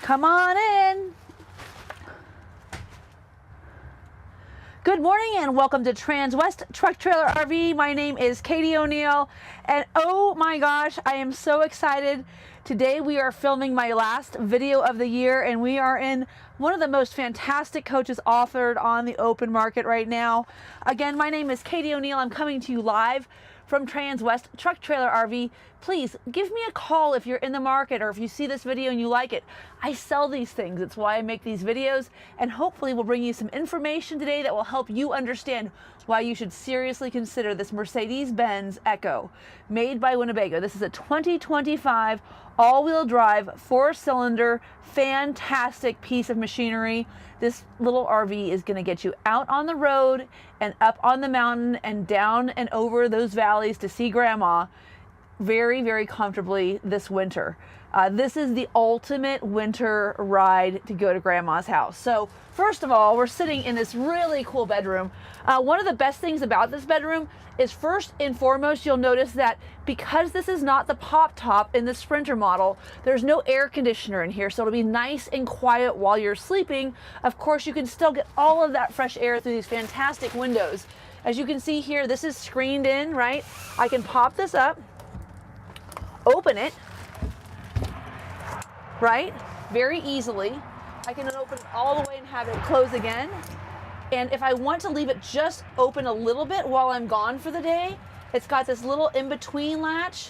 Come on in. Good morning and welcome to Transwest Truck Trailer RV. My name is Katie O'Neill and oh my gosh, I am so excited. Today we are filming my last video of the year and we are in one of the most fantastic coaches offered on the open market right now. Again, my name is Katie O'Neill. I'm coming to you live from Transwest Truck Trailer RV. Please give me a call if you're in the market or if you see this video and you like it. I sell these things. It's why I make these videos, and hopefully we'll bring you some information today that will help you understand why you should seriously consider this Mercedes-Benz EKKO made by Winnebago. This is a 2025 all-wheel drive, 4-cylinder, fantastic piece of machinery. This little RV is going to get you out on the road and up on the mountain and down and over those valleys to see Grandma very, very comfortably this winter. This is the ultimate winter ride to go to Grandma's house. So first of all, we're sitting in this really cool bedroom. One of the best things about this bedroom is, first and foremost, you'll notice that because this is not the pop top in the Sprinter model, there's no air conditioner in here, so it'll be nice and quiet while you're sleeping. Of course, you can still get all of that fresh air through these fantastic windows. As you can see here, this is screened in, right? I can pop this up, open it, right? Very easily. I can open it all the way and have it close again. And if I want to leave it just open a little bit while I'm gone for the day, it's got this little in-between latch.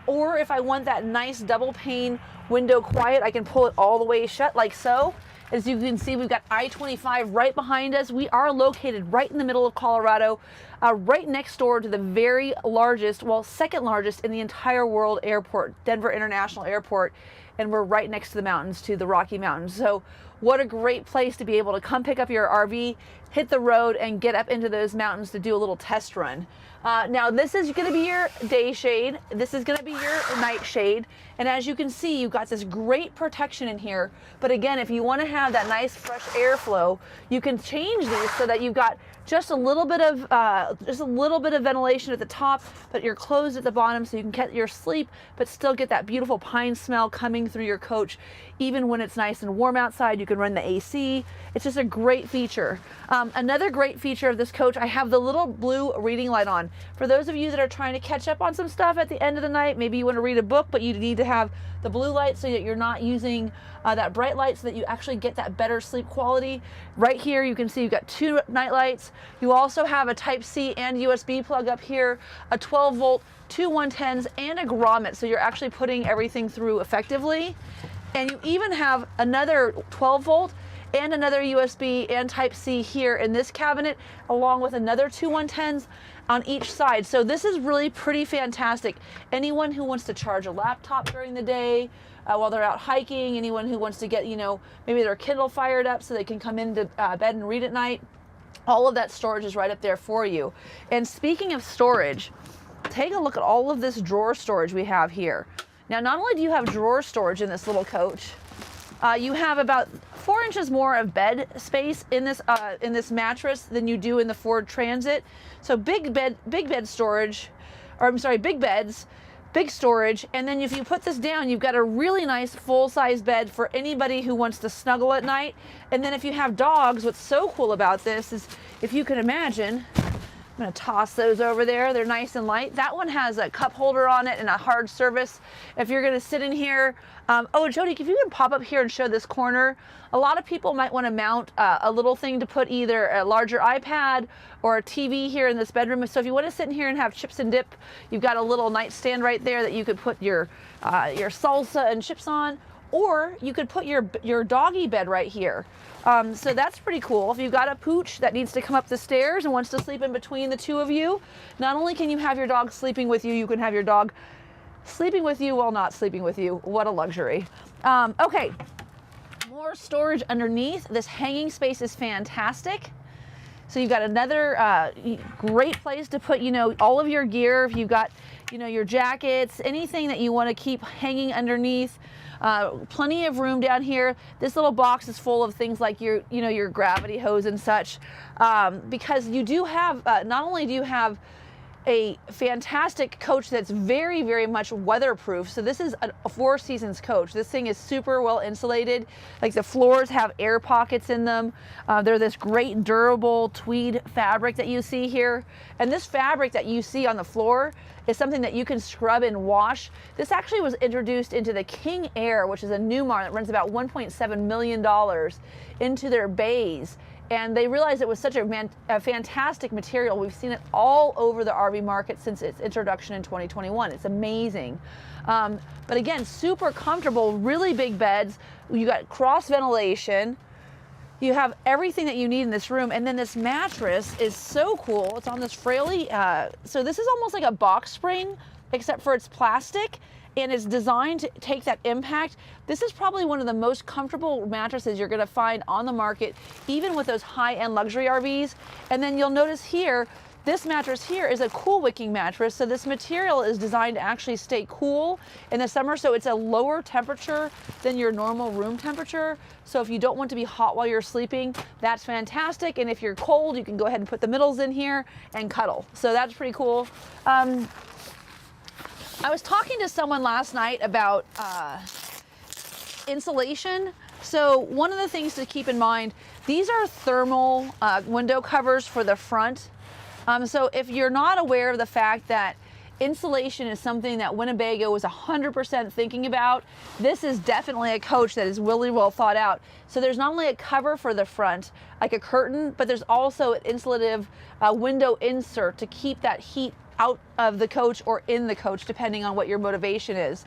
Or if I want that nice double pane window quiet, I can pull it all the way shut like so. As you can see, we've got I-25 right behind us. We are located right in the middle of Colorado, right next door to the very largest, well, second largest in the entire world airport, Denver International Airport. And we're right next to the mountains, to the Rocky Mountains. So what a great place to be able to come pick up your RV, hit the road, and get up into those mountains to do a little test run. Now this is going to be your day shade. This is going to be your night shade. And as you can see, you've got this great protection in here. But again, if you want to have that nice fresh airflow, you can change these so that you've got just a little bit of ventilation at the top, but you're closed at the bottom so you can get your sleep, but still get that beautiful pine smell coming through your coach. Even when it's nice and warm outside, you can run the AC. It's just a great feature. Another great feature of this coach, I have the little blue reading light on. For those of you that are trying to catch up on some stuff at the end of the night, maybe you want to read a book, but you need to have the blue light so that you're not using that bright light, so that you actually get that better sleep quality. Right here, you can see you've got 2 night lights. You also have a Type-C and USB plug up here, a 12-volt, 2 110s, and a grommet, so you're actually putting everything through effectively. And you even have another 12-volt and another USB and Type-C here in this cabinet, along with another 2 110s on each side. So this is really pretty fantastic. Anyone who wants to charge a laptop during the day, while they're out hiking, anyone who wants to get, maybe their Kindle fired up so they can come into bed and read at night, all of that storage is right up there for you. And speaking of storage, take a look at all of this drawer storage we have here. Now, not only do you have drawer storage in this little coach, you have about 4 inches more of bed space in this mattress than you do in the Ford Transit. So big bed storage, or I'm sorry, big beds, big storage. And then if you put this down, you've got a really nice full-size bed for anybody who wants to snuggle at night. And then if you have dogs, what's so cool about this is, if you can imagine, I'm going to toss those over there. They're nice and light. That one has a cup holder on it and a hard surface. If you're going to sit in here, oh, Jody, if you can pop up here and show this corner, a lot of people might want to mount a little thing to put either a larger iPad or a TV here in this bedroom. So if you want to sit in here and have chips and dip, you've got a little nightstand right there that you could put your salsa and chips on, or you could put your doggy bed right here. So that's pretty cool. If you've got a pooch that needs to come up the stairs and wants to sleep in between the two of you, not only can you have your dog sleeping with you, you can have your dog sleeping with you while not sleeping with you. What a luxury. Okay, more storage underneath. This hanging space is fantastic. So you've got another great place to put, all of your gear. If you've got, your jackets, anything that you want to keep hanging underneath. Plenty of room down here. This little box is full of things like your gravity hose and such, because you do have, not only do you have a fantastic coach that's very, very much weatherproof. So this is a 4 seasons coach. This thing is super well insulated. Like the floors have air pockets in them. They're this great durable tweed fabric that you see here. And this fabric that you see on the floor is something that you can scrub and wash. This actually was introduced into the King Air, which is a Newmar that runs about $1.7 million, into their bays. And they realized it was such a fantastic material. We've seen it all over the RV market since its introduction in 2021. It's amazing. But again, super comfortable, really big beds. You got cross ventilation. You have everything that you need in this room. And then this mattress is so cool. It's on this frailly, so this is almost like a box spring, except for it's plastic. And it's designed to take that impact. This is probably one of the most comfortable mattresses you're gonna find on the market, even with those high-end luxury RVs. And then you'll notice here, this mattress here is a cool wicking mattress. So this material is designed to actually stay cool in the summer. So it's a lower temperature than your normal room temperature. So if you don't want to be hot while you're sleeping, that's fantastic. And if you're cold, you can go ahead and put the middles in here and cuddle. So that's pretty cool. I was talking to someone last night about insulation. So one of the things to keep in mind, these are thermal window covers for the front. So if you're not aware of the fact that insulation is something that Winnebago was 100% thinking about, this is definitely a coach that is really well thought out. So there's not only a cover for the front, like a curtain, but there's also an insulative window insert to keep that heat out of the coach or in the coach, depending on what your motivation is.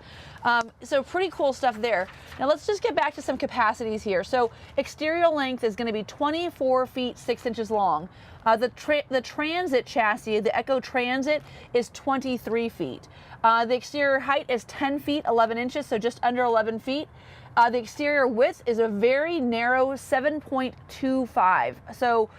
So pretty cool stuff there. Now let's just get back to some capacities here. So exterior length is going to be 24 feet 6 inches long. The Transit chassis, the EKKO Transit, is 23 feet. The exterior height is 10 feet 11 inches, so just under 11 feet. The exterior width is a very narrow 7.25. So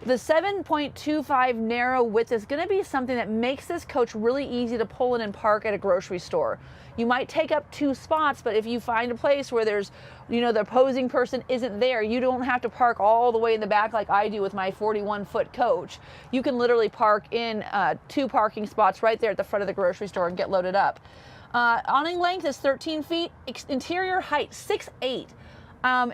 the 7.25 narrow width is going to be something that makes this coach really easy to pull in and park at a grocery store. You might take up 2 spots, but if you find a place where there's, the opposing person isn't there, you don't have to park all the way in the back like I do with my 41-foot coach. You can literally park in 2 parking spots right there at the front of the grocery store and get loaded up. Awning length is 13 feet, interior height 6'8".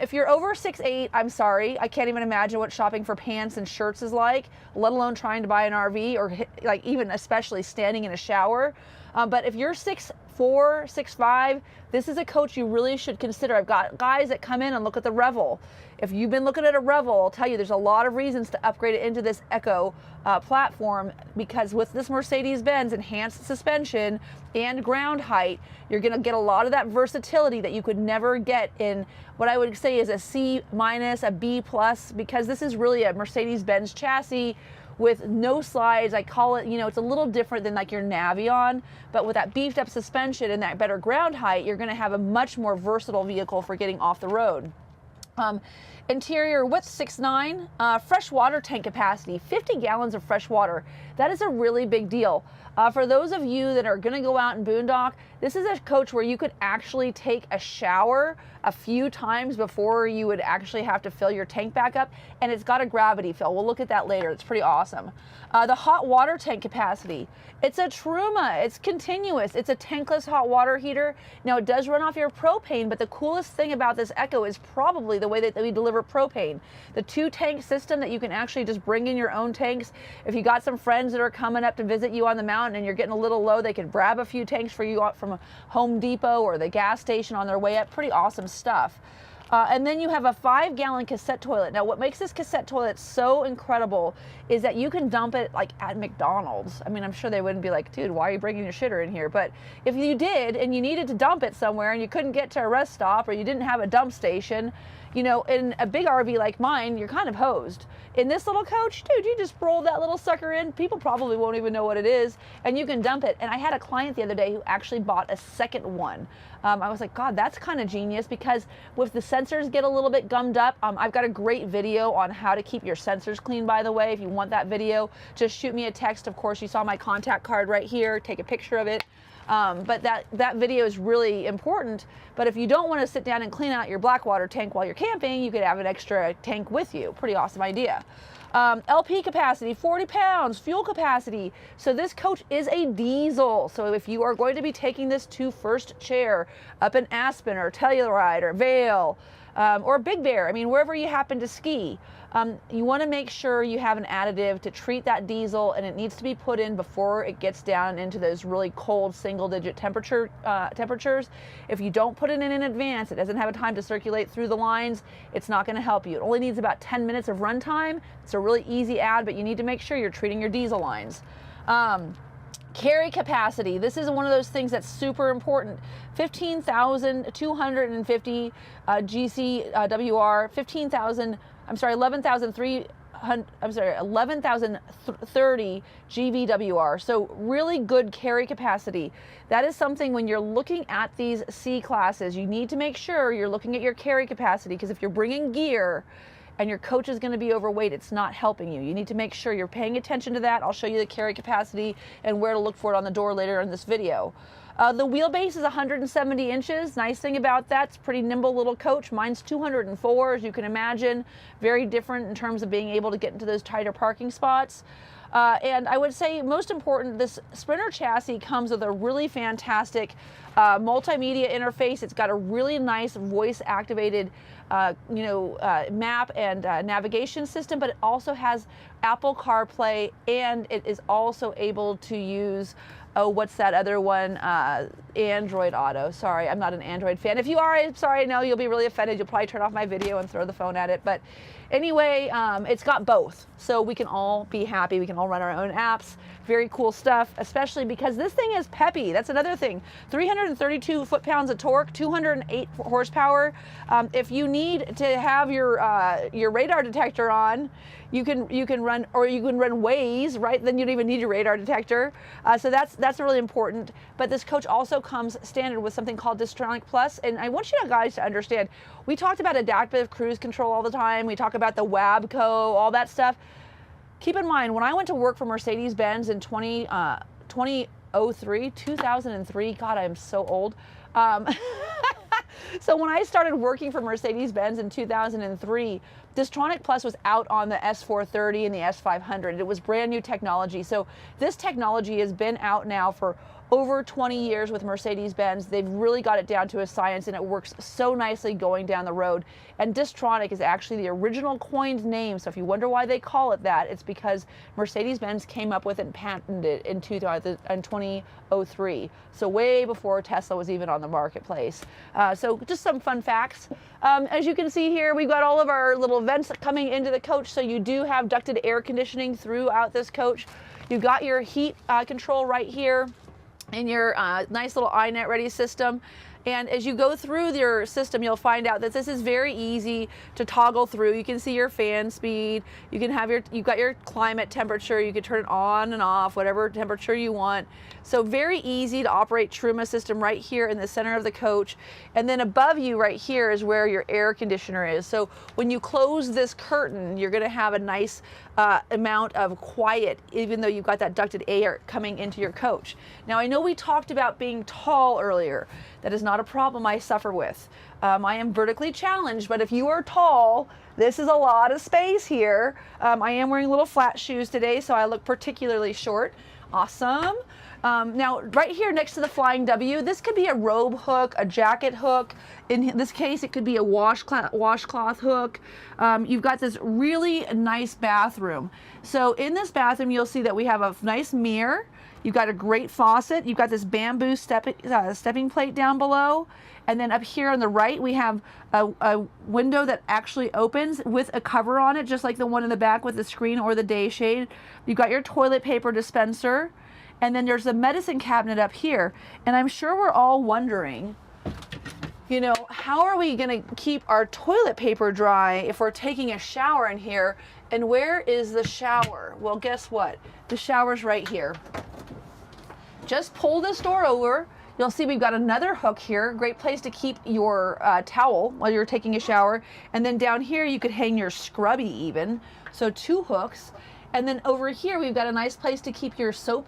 If you're over 6'8", I'm sorry, I can't even imagine what shopping for pants and shirts is like, let alone trying to buy an RV or like even especially standing in a shower. But if you're 6'4", 6'5", this is a coach you really should consider. I've got guys that come in and look at the Revel. If you've been looking at a Revel, I'll tell you there's a lot of reasons to upgrade it into this EKKO platform, because with this Mercedes-Benz enhanced suspension and ground height, you're going to get a lot of that versatility that you could never get in what I would say is a C-, a B+, because this is really a Mercedes-Benz chassis with no slides. I call it, it's a little different than like your Navion, but with that beefed up suspension and that better ground height, you're going to have a much more versatile vehicle for getting off the road. Interior width 6'9", fresh water tank capacity, 50 gallons of fresh water. That is a really big deal. For those of you that are gonna go out and boondock, this is a coach where you could actually take a shower a few times before you would actually have to fill your tank back up, and it's got a gravity fill. We'll look at that later. It's pretty awesome. The hot water tank capacity, it's a Truma, it's continuous, it's a tankless hot water heater. Now it does run off your propane, but the coolest thing about this EKKO is probably the way that we deliver propane. The 2-tank system that you can actually just bring in your own tanks. If you got some friends that are coming up to visit you on the mountain and you're getting a little low, they can grab a few tanks for you from a Home Depot or the gas station on their way up. Pretty awesome stuff. And then you have a 5-gallon cassette toilet. Now what makes this cassette toilet so incredible is that you can dump it like at McDonald's. I mean, I'm sure they wouldn't be like, dude, why are you bringing your shitter in here? But if you did and you needed to dump it somewhere and you couldn't get to a rest stop or you didn't have a dump station, in a big RV like mine, you're kind of hosed. In this little coach, dude, you just roll that little sucker in. People probably won't even know what it is, and you can dump it. And I had a client the other day who actually bought a second one. I was like, God, that's kind of genius, because if the sensors get a little bit gummed up, I've got a great video on how to keep your sensors clean, by the way. If you want that video, just shoot me a text. Of course, you saw my contact card right here. Take a picture of it. But that video is really important. But if you don't want to sit down and clean out your black water tank while you're camping, you could have an extra tank with you. Pretty awesome idea. LP capacity, 40 pounds, fuel capacity. So this coach is a diesel. So if you are going to be taking this to First Chair, up in Aspen or Telluride or Vail, or Big Bear, I mean, wherever you happen to ski, you want to make sure you have an additive to treat that diesel, and it needs to be put in before it gets down into those really cold single-digit temperatures. If you don't put it in advance, it doesn't have a time to circulate through the lines, it's not going to help you. It only needs about 10 minutes of run time. It's a really easy add, but you need to make sure you're treating your diesel lines. Carry capacity. This is one of those things that's super important. 15,250 GCWR, 11,030 GVWR. So really good carry capacity. That is something when you're looking at these C classes, you need to make sure you're looking at your carry capacity, because if you're bringing gear and your coach is going to be overweight, it's not helping you. You need to make sure you're paying attention to that. I'll show you the carry capacity and where to look for it on the door later in this video. The wheelbase is 170 inches. Nice thing about that, it's a pretty nimble little coach. Mine's 204, as you can imagine. Very different in terms of being able to get into those tighter parking spots. And I would say most important, this Sprinter chassis comes with a really fantastic multimedia interface. It's got a really nice voice activated map and navigation system, but it also has Apple CarPlay, and it is also able to use, what's that other one? Android Auto. Sorry, I'm not an Android fan. If you are, I'm sorry, I know you'll be really offended. You'll probably turn off my video and throw the phone at it. But anyway, it's got both. So we can all be happy. We can all run our own apps. Very cool stuff, especially because this thing is peppy. That's another thing. 332 foot-pounds of torque, 208 horsepower. If you need to have your radar detector on, you can run Waze, right? Then you don't even need your radar detector. So that's really important. But this coach also comes standard with something called Distronic Plus. And I want you guys to understand, we talked about adaptive cruise control all the time. We talk about the WABCO, all that stuff. Keep in mind, when I went to work for Mercedes-Benz in 2003, God, I am so old. So when I started working for Mercedes-Benz in 2003, Distronic Plus was out on the S430 and the S500. It was brand new technology. So this technology has been out now for over 20 years with Mercedes-Benz. They've really got it down to a science, and it works so nicely going down the road. And Distronic is actually the original coined name. So if you wonder why they call it that, it's because Mercedes-Benz came up with it and patented it in 2003. So way before Tesla was even on the marketplace. So just some fun facts. As you can see here, we've got all of our little vents coming into the coach. So you do have ducted air conditioning throughout this coach. You've got your heat control right here, and your nice little iNet ready system. And as you go through your system, you'll find out that this is very easy to toggle through. You can see your fan speed. You can have you've got your climate temperature. You can turn it on and off, whatever temperature you want. So very easy to operate Truma system right here in the center of the coach. And then above you right here is where your air conditioner is. So when you close this curtain, you're gonna have a nice amount of quiet, even though you've got that ducted air coming into your coach. Now I know we talked about being tall earlier. That is not a problem I suffer with. I am vertically challenged, but if you are tall, this is a lot of space here. I am wearing little flat shoes today, so I look particularly short. Awesome. Now, right here next to the Flying W, this could be a robe hook, a jacket hook. In this case, it could be a washcloth hook. You've got this really nice bathroom. So in this bathroom, you'll see that we have a nice mirror. You've got a great faucet. You've got this bamboo stepping plate down below. And then up here on the right, we have a window that actually opens with a cover on it, just like the one in the back with the screen or the day shade. You've got your toilet paper dispenser. And then there's a medicine cabinet up here. And I'm sure we're all wondering, you know, how are we going to keep our toilet paper dry if we're taking a shower in here? And where is the shower? Well, guess what? The shower's right here. Just pull this door over. You'll see we've got another hook here. Great place to keep your towel while you're taking a shower. And then down here you could hang your scrubby even. So 2 hooks. And then over here we've got a nice place to keep your soap.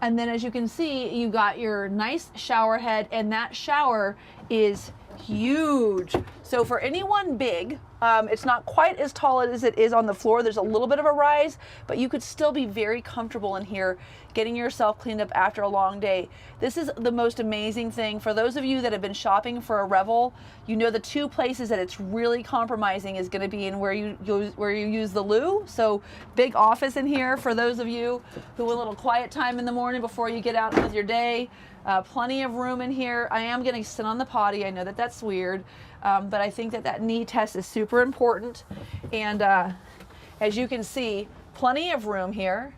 And then as you can see, you got your nice shower head, and that shower is huge. So for anyone big, It's not quite as tall as it is on the floor. There's a little bit of a rise, but you could still be very comfortable in here getting yourself cleaned up after a long day. This is the most amazing thing. For those of you that have been shopping for a Revel, you know the two places that it's really compromising is going to be in where you use the loo. So big office in here for those of you who want a little quiet time in the morning before you get out with your day. Plenty of room in here. I am going to sit on the potty. I know that that's weird, but I think that that knee test is super important. And as you can see, plenty of room here.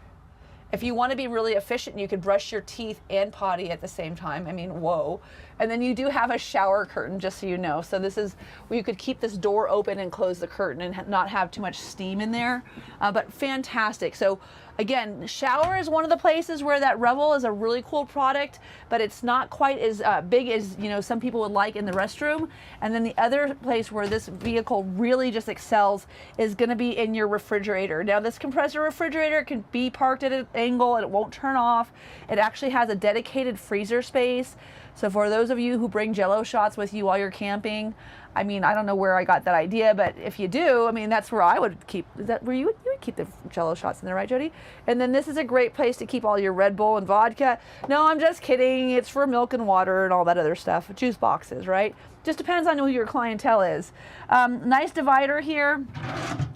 If you want to be really efficient, you could brush your teeth and potty at the same time. I mean, whoa. And then you do have a shower curtain, just so you know. So this is where you could keep this door open and close the curtain and not have too much steam in there. But fantastic. So again, shower is one of the places where that Revel is a really cool product, but it's not quite as big as, you know, some people would like in the restroom. And then the other place where this vehicle really just excels is going to be in your refrigerator. Now, this compressor refrigerator can be parked at an angle and it won't turn off. It actually has a dedicated freezer space. So for those of you who bring Jell-O shots with you while you're camping, I mean, I don't know where I got that idea, but if you do, I mean, that's where I would keep, is that where you would keep the Jell-O shots in there, right, Jody? And then this is a great place to keep all your Red Bull and vodka. No, I'm just kidding. It's for milk and water and all that other stuff. Juice boxes, right? Just depends on who your clientele is. Nice divider here.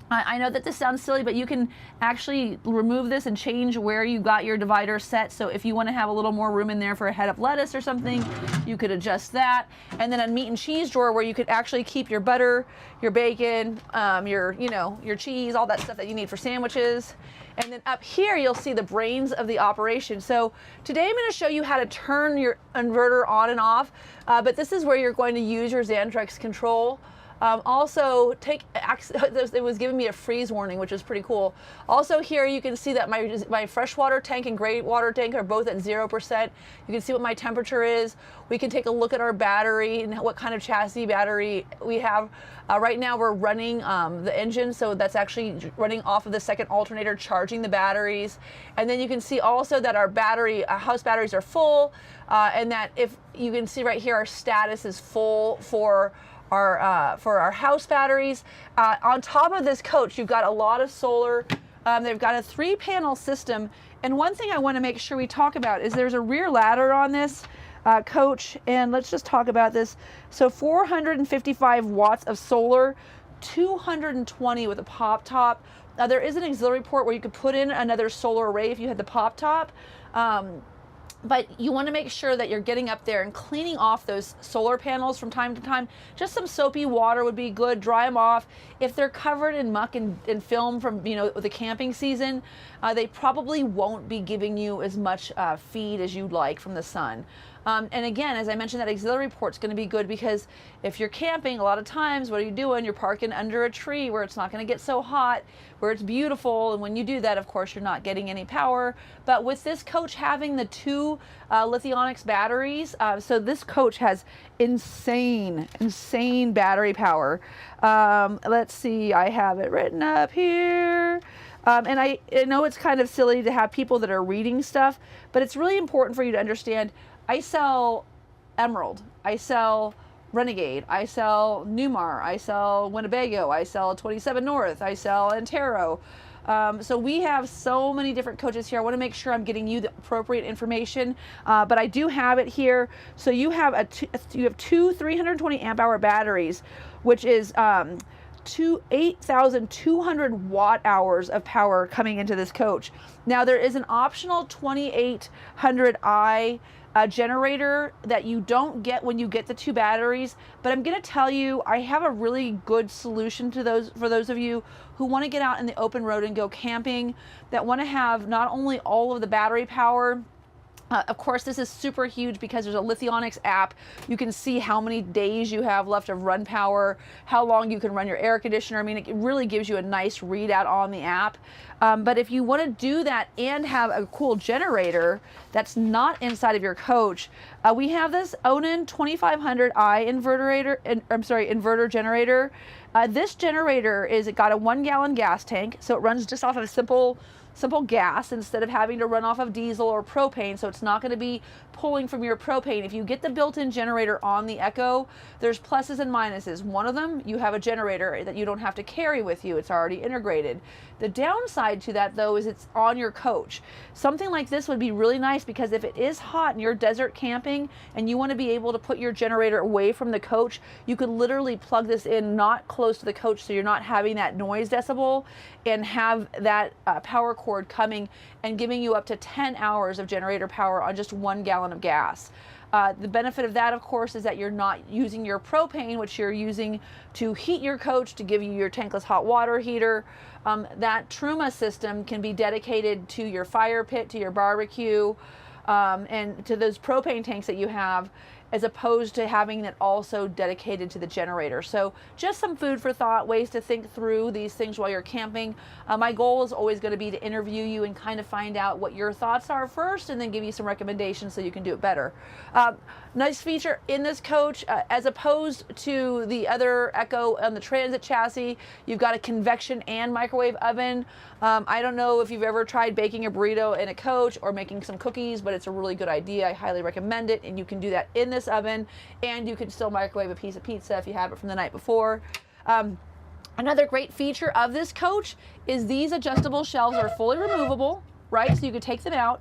I know that this sounds silly, but you can actually remove this and change where you got your divider set. So if you want to have a little more room in there for a head of lettuce or something, you could adjust that. And then a meat and cheese drawer where you could actually keep your butter, your bacon, your cheese, all that stuff that you need for sandwiches. And then up here, you'll see the brains of the operation. So today I'm going to show you how to turn your inverter on and off, but this is where you're going to use your Xantrex control. Also, it was giving me a freeze warning, which is pretty cool. Also here you can see that my freshwater tank and gray water tank are both at 0%. You can see what my temperature is. We can take a look at our battery and what kind of chassis battery we have. Right now we're running the engine, so that's actually running off of the second alternator, charging the batteries. And then you can see also that our house batteries are full, and that if you can see right here, our status is full for our house batteries. On top of this coach, you've got a lot of solar. They've got a 3-panel system. And one thing I want to make sure we talk about is there's a rear ladder on this coach. And let's just talk about this. So 455 watts of solar, 220 with a pop top. There is an auxiliary port where you could put in another solar array if you had the pop top. But you want to make sure that you're getting up there and cleaning off those solar panels from time to time. Just some soapy water would be good. Dry them off. If they're covered in muck and film from the camping season, they probably won't be giving you as much feed as you'd like from the sun. And again, as I mentioned, that auxiliary port's going to be good because if you're camping, a lot of times, what are you doing? You're parking under a tree where it's not going to get so hot, where it's beautiful. And when you do that, of course, you're not getting any power. But with this coach having the 2 lithionics batteries, so this coach has insane battery power. Let's see, I have it written up here. And I know it's kind of silly to have people that are reading stuff, but it's really important for you to understand. I sell Emerald, I sell Renegade, I sell Newmar, I sell Winnebago, I sell 27 North, I sell Antero. So we have so many different coaches here. I want to make sure I'm getting you the appropriate information, but I do have it here. So you have two 320 amp hour batteries, which is 8,200 watt hours of power coming into this coach. Now there is an optional 2800i generator that you don't get when you get the 2 batteries, but I'm going to tell you, I have a really good solution to those for those of you who want to get out in the open road and go camping, that want to have not only all of the battery power. Of course, this is super huge because there's a Lithionics app. You can see how many days you have left of run power, how long you can run your air conditioner. I mean, it really gives you a nice readout on the app. But if you want to do that and have a cool generator that's not inside of your coach, we have this awning 2500i inverter generator. This generator got a 1-gallon gas tank, so it runs just off of a simple simple gas instead of having to run off of diesel or propane, so it's not going to be pulling from your propane. If you get the built-in generator on the EKKO, there's pluses and minuses. One of them, you have a generator that you don't have to carry with you. It's already integrated. The downside to that, though, is it's on your coach. Something like this would be really nice, because if it is hot and you're desert camping and you want to be able to put your generator away from the coach, you could literally plug this in not close to the coach, so you're not having that noise decibel, and have that power cord coming and giving you up to 10 hours of generator power on just 1 gallon of gas. The benefit of that, of course, is that you're not using your propane, which you're using to heat your coach, to give you your tankless hot water heater. That Truma system can be dedicated to your fire pit, to your barbecue, and to those propane tanks that you have, as opposed to having it also dedicated to the generator. So just some food for thought, ways to think through these things while you're camping. My goal is always going to be to interview you and kind of find out what your thoughts are first, and then give you some recommendations so you can do it better. Nice feature in this coach, as opposed to the other EKKO on the Transit chassis, you've got a convection and microwave oven. I don't know if you've ever tried baking a burrito in a coach or making some cookies, but it's a really good idea. I highly recommend it, and you can do that in this oven, and you can still microwave a piece of pizza if you have it from the night before. Another great feature of this coach is these adjustable shelves are fully removable, right? So you could take them out.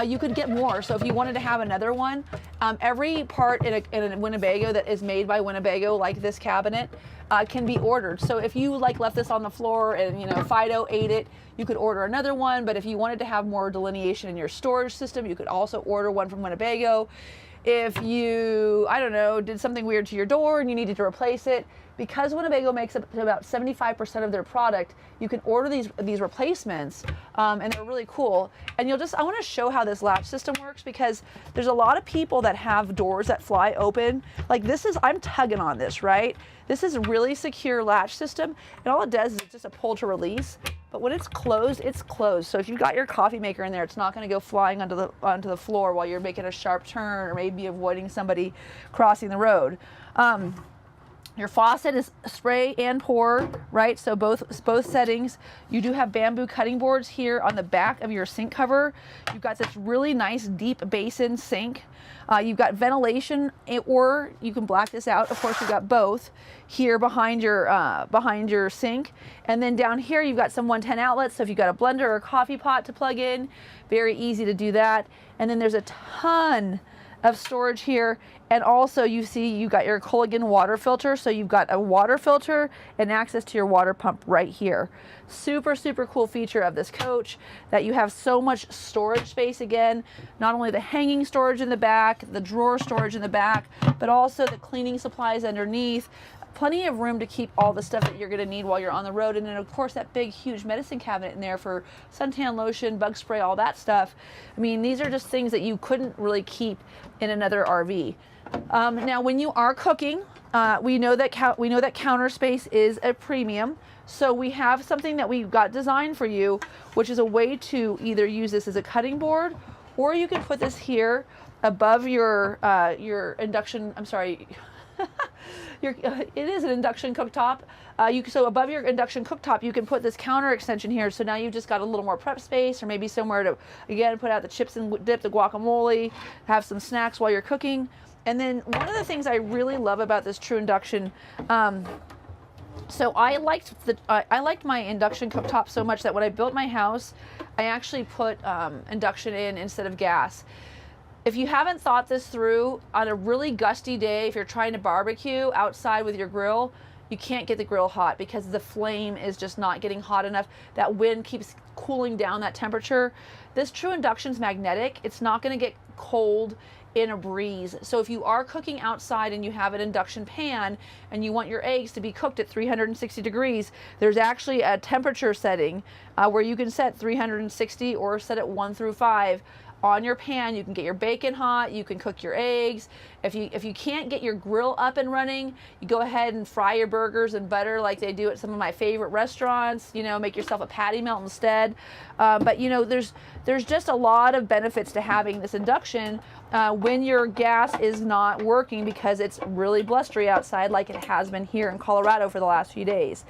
You could get more. So if you wanted to have another one, every part in a Winnebago that is made by Winnebago, like this cabinet, can be ordered. So if you left this on the floor and Fido ate it, you could order another one. But if you wanted to have more delineation in your storage system, you could also order one from Winnebago. If you, I don't know, did something weird to your door and you needed to replace it, because Winnebago makes up to about 75% of their product, you can order these replacements, and they're really cool. And I want to show how this latch system works, because there's a lot of people that have doors that fly open. Like I'm tugging on this, right? This is a really secure latch system, and all it does is it's just a pull to release. But when it's closed, it's closed. So if you've got your coffee maker in there, it's not going to go flying onto the floor while you're making a sharp turn or maybe avoiding somebody crossing the road. Your faucet is spray and pour, right? So both settings. You do have bamboo cutting boards here on the back of your sink cover. You've got this really nice deep basin sink. You've got ventilation, or you can black this out. Of course, you've got both here behind your sink. And then down here, you've got some 110 outlets. So if you've got a blender or a coffee pot to plug in, very easy to do that. And then there's a ton of storage here, and also you see you got your Culligan water filter, so you've got a water filter and access to your water pump right here. Super cool feature of this coach, that you have so much storage space. Again, not only the hanging storage in the back, the drawer storage in the back, but also the cleaning supplies underneath. Plenty of room to keep all the stuff that you're going to need while you're on the road. And then of course that big huge medicine cabinet in there for suntan lotion, bug spray, all that stuff. I mean, these are just things that you couldn't really keep in another RV. Now when you are cooking, we know that counter space is a premium. So we have something that we've got designed for you, which is a way to either use this as a cutting board, or you can put this here above your induction, I'm sorry, it is an induction cooktop. So above your induction cooktop, you can put this counter extension here. So now you've just got a little more prep space, or maybe somewhere to, again, put out the chips and dip, the guacamole, have some snacks while you're cooking. And then one of the things I really love about this true induction, so I liked my induction cooktop so much that when I built my house, I actually put induction in instead of gas. If you haven't thought this through, on a really gusty day, if you're trying to barbecue outside with your grill, you can't get the grill hot because the flame is just not getting hot enough. That wind keeps cooling down that temperature. This true induction's magnetic. It's not going to get cold in a breeze. So if you are cooking outside and you have an induction pan and you want your eggs to be cooked at 360 degrees, there's actually a temperature setting where you can set 360 or set it 1 through 5 on your pan. You can get your bacon hot, you can cook your eggs. If you can't get your grill up and running, you go ahead and fry your burgers in butter like they do at some of my favorite restaurants. Make yourself a patty melt instead. But there's just a lot of benefits to having this induction when your gas is not working, because it's really blustery outside like it has been here in Colorado for the last few days.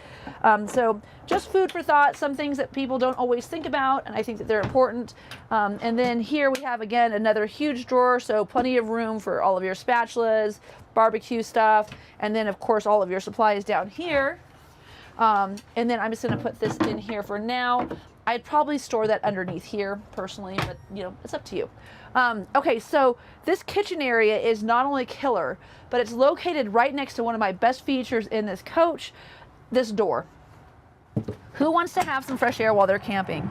So just food for thought, some things that people don't always think about, and I think that they're important. And then here we have, again, another huge drawer, so plenty of room for all of your spatulas, barbecue stuff, and then of course all of your supplies down here. And then I'm just gonna put this in here for now. I'd probably store that underneath here personally, but you know, it's up to you. Okay, so this kitchen area is not only killer, but it's located right next to one of my best features in this coach, this door. Who wants to have some fresh air while they're camping?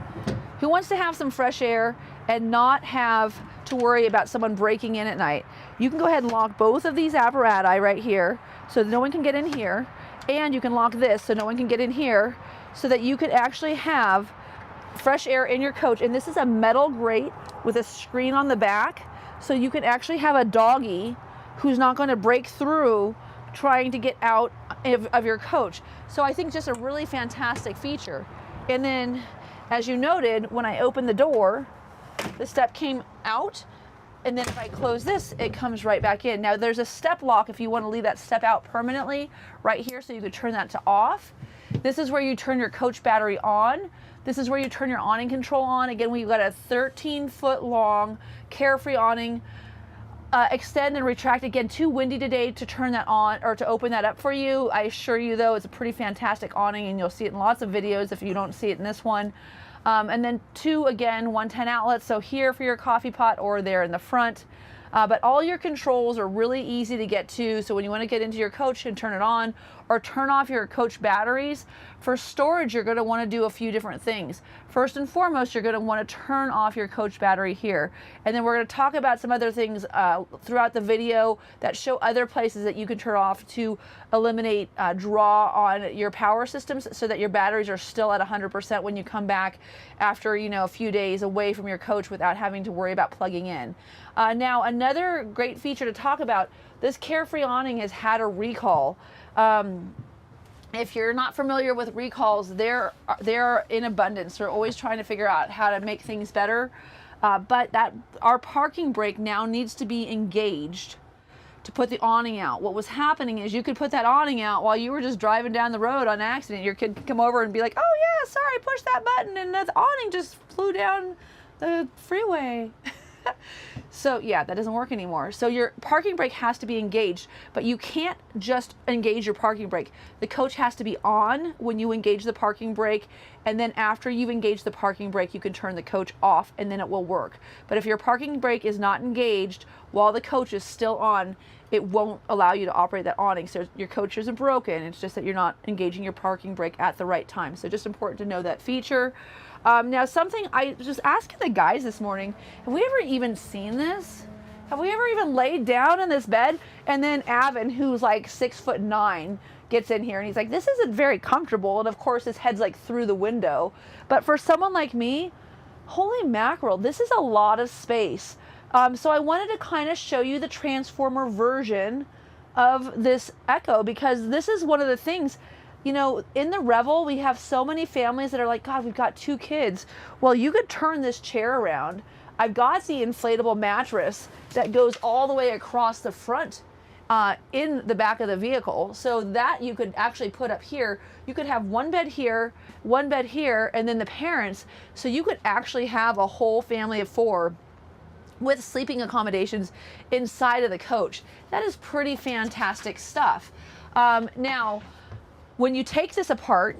Who wants to have some fresh air and not have to worry about someone breaking in at night? You can go ahead and lock both of these apparatus right here so that no one can get in here, and you can lock this so no one can get in here, so that you could actually have fresh air in your coach. And this is a metal grate with a screen on the back, so you can actually have a doggy who's not going to break through trying to get out of your coach. So I think just a really fantastic feature. And then, as you noted, when I opened the door, the step came out, and then if I close this, it comes right back in. Now there's a step lock if you want to leave that step out permanently right here, so you could turn that to off. This is where you turn your coach battery on. This is where you turn your awning control on. Again, we've got a 13-foot long Carefree awning. Extend and retract, again, too windy today to turn that on or to open that up for you. I assure you though, it's a pretty fantastic awning, and you'll see it in lots of videos if you don't see it in this one. And then two, again, 110 outlets, so here for your coffee pot or there in the front. But all your controls are really easy to get to, so when you want to get into your coach and turn it on or turn off your coach batteries, for storage you're going to want to do a few different things. First and foremost, you're going to want to turn off your coach battery here, and then we're going to talk about some other things throughout the video that show other places that you can turn off to eliminate draw on your power systems, so that your batteries are still at 100% when you come back after, you know, a few days away from your coach without having to worry about plugging in. Now, another great feature to talk about, this Carefree awning has had a recall. If you're not familiar with recalls, they're in abundance. They're always trying to figure out how to make things better. But that our parking brake now needs to be engaged to put the awning out. What was happening is you could put that awning out while you were just driving down the road on accident. Your kid could come over and be like, "Oh yeah, sorry, push that button," and the awning just flew down the freeway. So yeah, that doesn't work anymore. So your parking brake has to be engaged, but you can't just engage your parking brake. The coach has to be on when you engage the parking brake, and then after you've engaged the parking brake, you can turn the coach off and then it will work. But if your parking brake is not engaged while the coach is still on, it won't allow you to operate that awning. So your coach isn't broken, it's just that you're not engaging your parking brake at the right time. So just important to know that feature. Now, something I was just asking the guys this morning, have we ever even seen this? Have we ever even laid down in this bed? And then Avin, who's like 6'9", gets in here and he's like, "This isn't very comfortable." And of course his head's like through the window. But for someone like me, holy mackerel, this is a lot of space. So I wanted to kind of show you the transformer version of this EKKO, because this is one of the things, you know, in the Revel, we have so many families that are like, "God, we've got 2 kids." Well, you could turn this chair around. I've got the inflatable mattress that goes all the way across the front in the back of the vehicle, so that you could actually put up here. You could have one bed here, and then the parents. So you could actually have a whole family of 4 with sleeping accommodations inside of the coach. That is pretty fantastic stuff. Now, when you take this apart,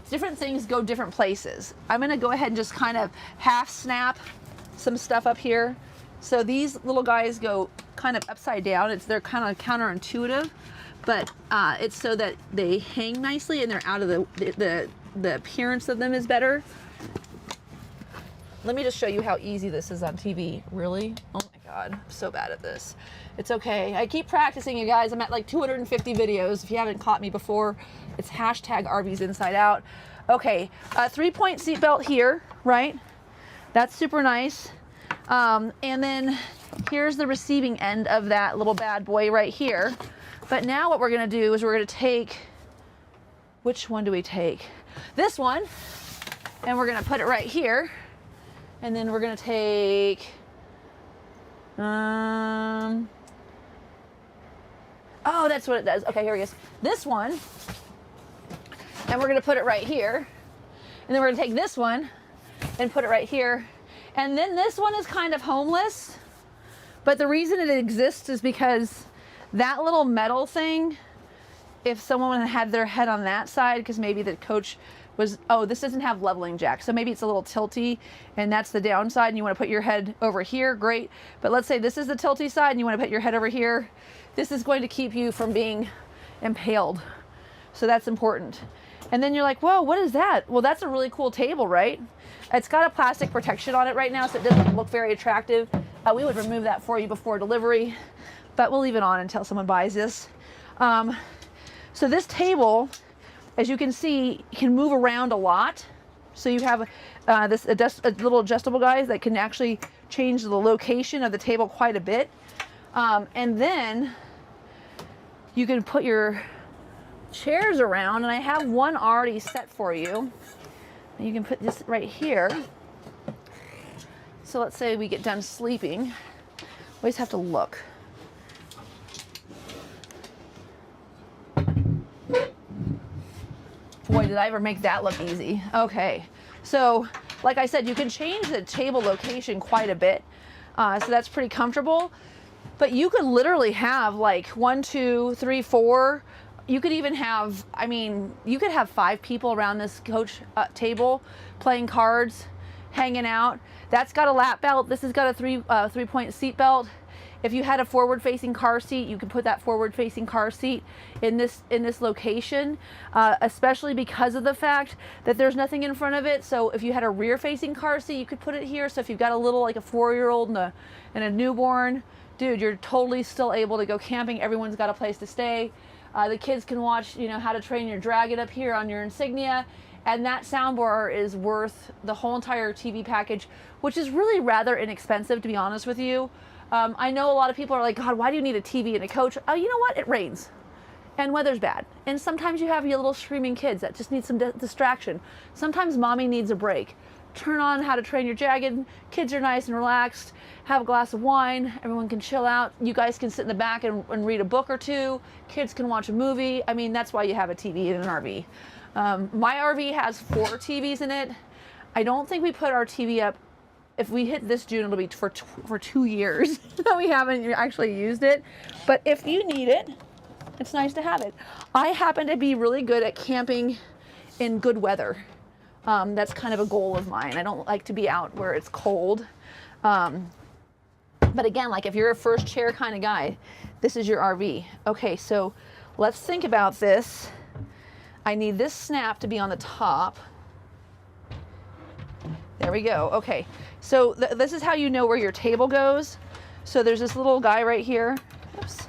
different things go different places. I'm gonna go ahead and just kind of half snap some stuff up here. So these little guys go kind of upside down. They're kind of counterintuitive, but it's so that they hang nicely and they're out of the appearance of them is better. Let me just show you how easy this is on TV. Really? Oh my God, I'm so bad at this. It's okay. I keep practicing, you guys. I'm at like 250 videos. If you haven't caught me before, it's hashtag RVs Inside Out. Okay, 3-point seatbelt here, right? That's super nice. And then here's the receiving end of that little bad boy right here. But now what we're gonna do is we're gonna take, which one do we take? This one, and we're gonna put it right here. And then we're gonna take, oh, that's what it does. Okay, here he is. This one, and and we're gonna put it right here. And then we're gonna take this one and put it right here. And then this one is kind of homeless, but the reason it exists is because that little metal thing, if someone had their head on that side, because maybe the coach was, oh, this doesn't have leveling jack, so maybe it's a little tilty, and that's the downside, and you want to put your head over here, great. But let's say this is the tilty side, and you want to put your head over here. This is going to keep you from being impaled, so that's important. And then you're like, whoa, what is that? Well, that's a really cool table, right? It's got a plastic protection on it right now, so it doesn't look very attractive. We would remove that for you before delivery, but we'll leave it on until someone buys this. So this table, as you can see, can move around a lot. So you have this little adjustable guys that can actually change the location of the table quite a bit. And then you can put your chairs around, and I have one already set for you. You can put this right here. So let's say we get done sleeping. Always have to look. Boy, did I ever make that look easy. Okay, so like I said, you can change the table location quite a bit. So that's pretty comfortable. But you could literally have like 1, 2, 3, 4. You could even have, I mean, you could have 5 people around this coach table playing cards, hanging out. That's got a lap belt. This has got a three-point seat belt. If you had a forward-facing car seat, you could put that forward-facing car seat in this location, especially because of the fact that there's nothing in front of it. So if you had a rear-facing car seat, you could put it here. So if you've got a little, like a 4-year-old and a newborn, dude, you're totally still able to go camping. Everyone's got a place to stay. The kids can watch, you know, How to Train Your Dragon up here on your Insignia. And that soundbar is worth the whole entire TV package, which is really rather inexpensive, to be honest with you. I know a lot of people are like, God, why do you need a TV and a coach? Oh, you know what? It rains and weather's bad. And sometimes you have your little screaming kids that just need some distraction. Sometimes mommy needs a break. Turn on How to Train Your Dragon. Kids are nice and relaxed. Have a glass of wine. Everyone can chill out. You guys can sit in the back and read a book or two. Kids can watch a movie. I mean, that's why you have a TV in an RV. My RV has 4 TVs in it. I don't think we put our TV up. If we hit this June, it'll be for 2 years that we haven't actually used it. But if you need it, it's nice to have it. I happen to be really good at camping in good weather. That's kind of a goal of mine. I don't like to be out where it's cold. But again, like if you're a first chair kind of guy, this is your RV. Okay, so let's think about this. I need this snap to be on the top. There we go. Okay, so this is how you know where your table goes. So there's this little guy right here. Oops.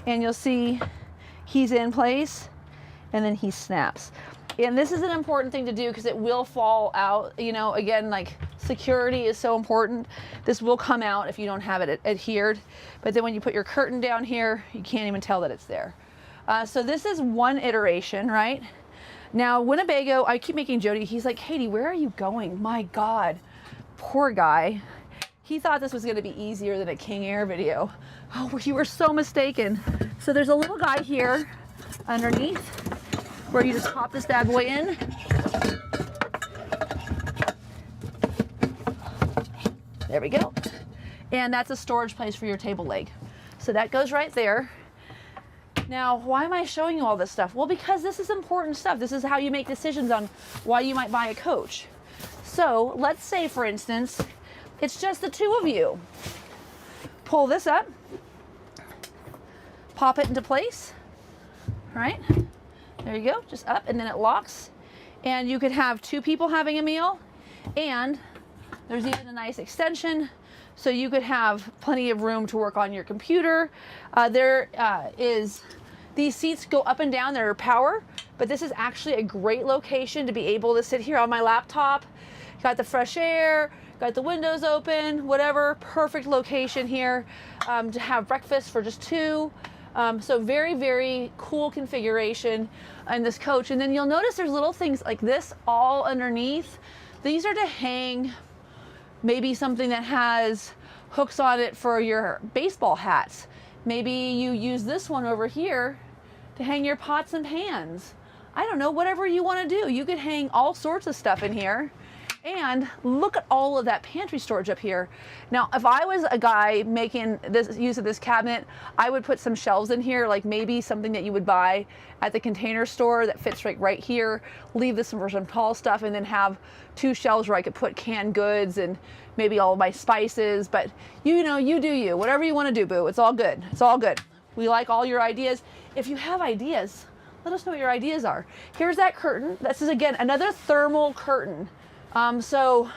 And you'll see he's in place and then he snaps. And this is an important thing to do because it will fall out. You know, again, like security is so important. This will come out if you don't have it adhered. But then when you put your curtain down here, you can't even tell that it's there. So this is one iteration, right? Now, Winnebago, I keep making Jody, he's like, Katie, where are you going? My God, poor guy. He thought this was gonna be easier than a King Air video. Oh, you were so mistaken. So there's a little guy here underneath where you just pop this bad boy in. There we go. And that's a storage place for your table leg. So that goes right there. Now, why am I showing you all this stuff? Well, because this is important stuff. This is how you make decisions on why you might buy a coach. So let's say, for instance, it's just the 2 of you. Pull this up, pop it into place, right? There you go, just up, and then it locks. And you could have 2 people having a meal, and there's even a nice extension, so you could have plenty of room to work on your computer. These seats go up and down, they're power, but this is actually a great location to be able to sit here on my laptop. Got the fresh air, got the windows open, whatever, perfect location here to have breakfast for just 2. So very, very cool configuration in this coach. And then you'll notice there's little things like this all underneath. These are to hang maybe something that has hooks on it for your baseball hats. Maybe you use this one over here to hang your pots and pans. I don't know, whatever you want to do. You could hang all sorts of stuff in here. And look at all of that pantry storage up here. Now, if I was a guy making this use of this cabinet, I would put some shelves in here, like maybe something that you would buy at the Container Store that fits right here. Leave this for some tall stuff, and then have 2 shelves where I could put canned goods and maybe all of my spices. But you know, you do you. Whatever you want to do, boo. It's all good. It's all good. We like all your ideas. If you have ideas, let us know what your ideas are. Here's that curtain. This is, again, another thermal curtain. So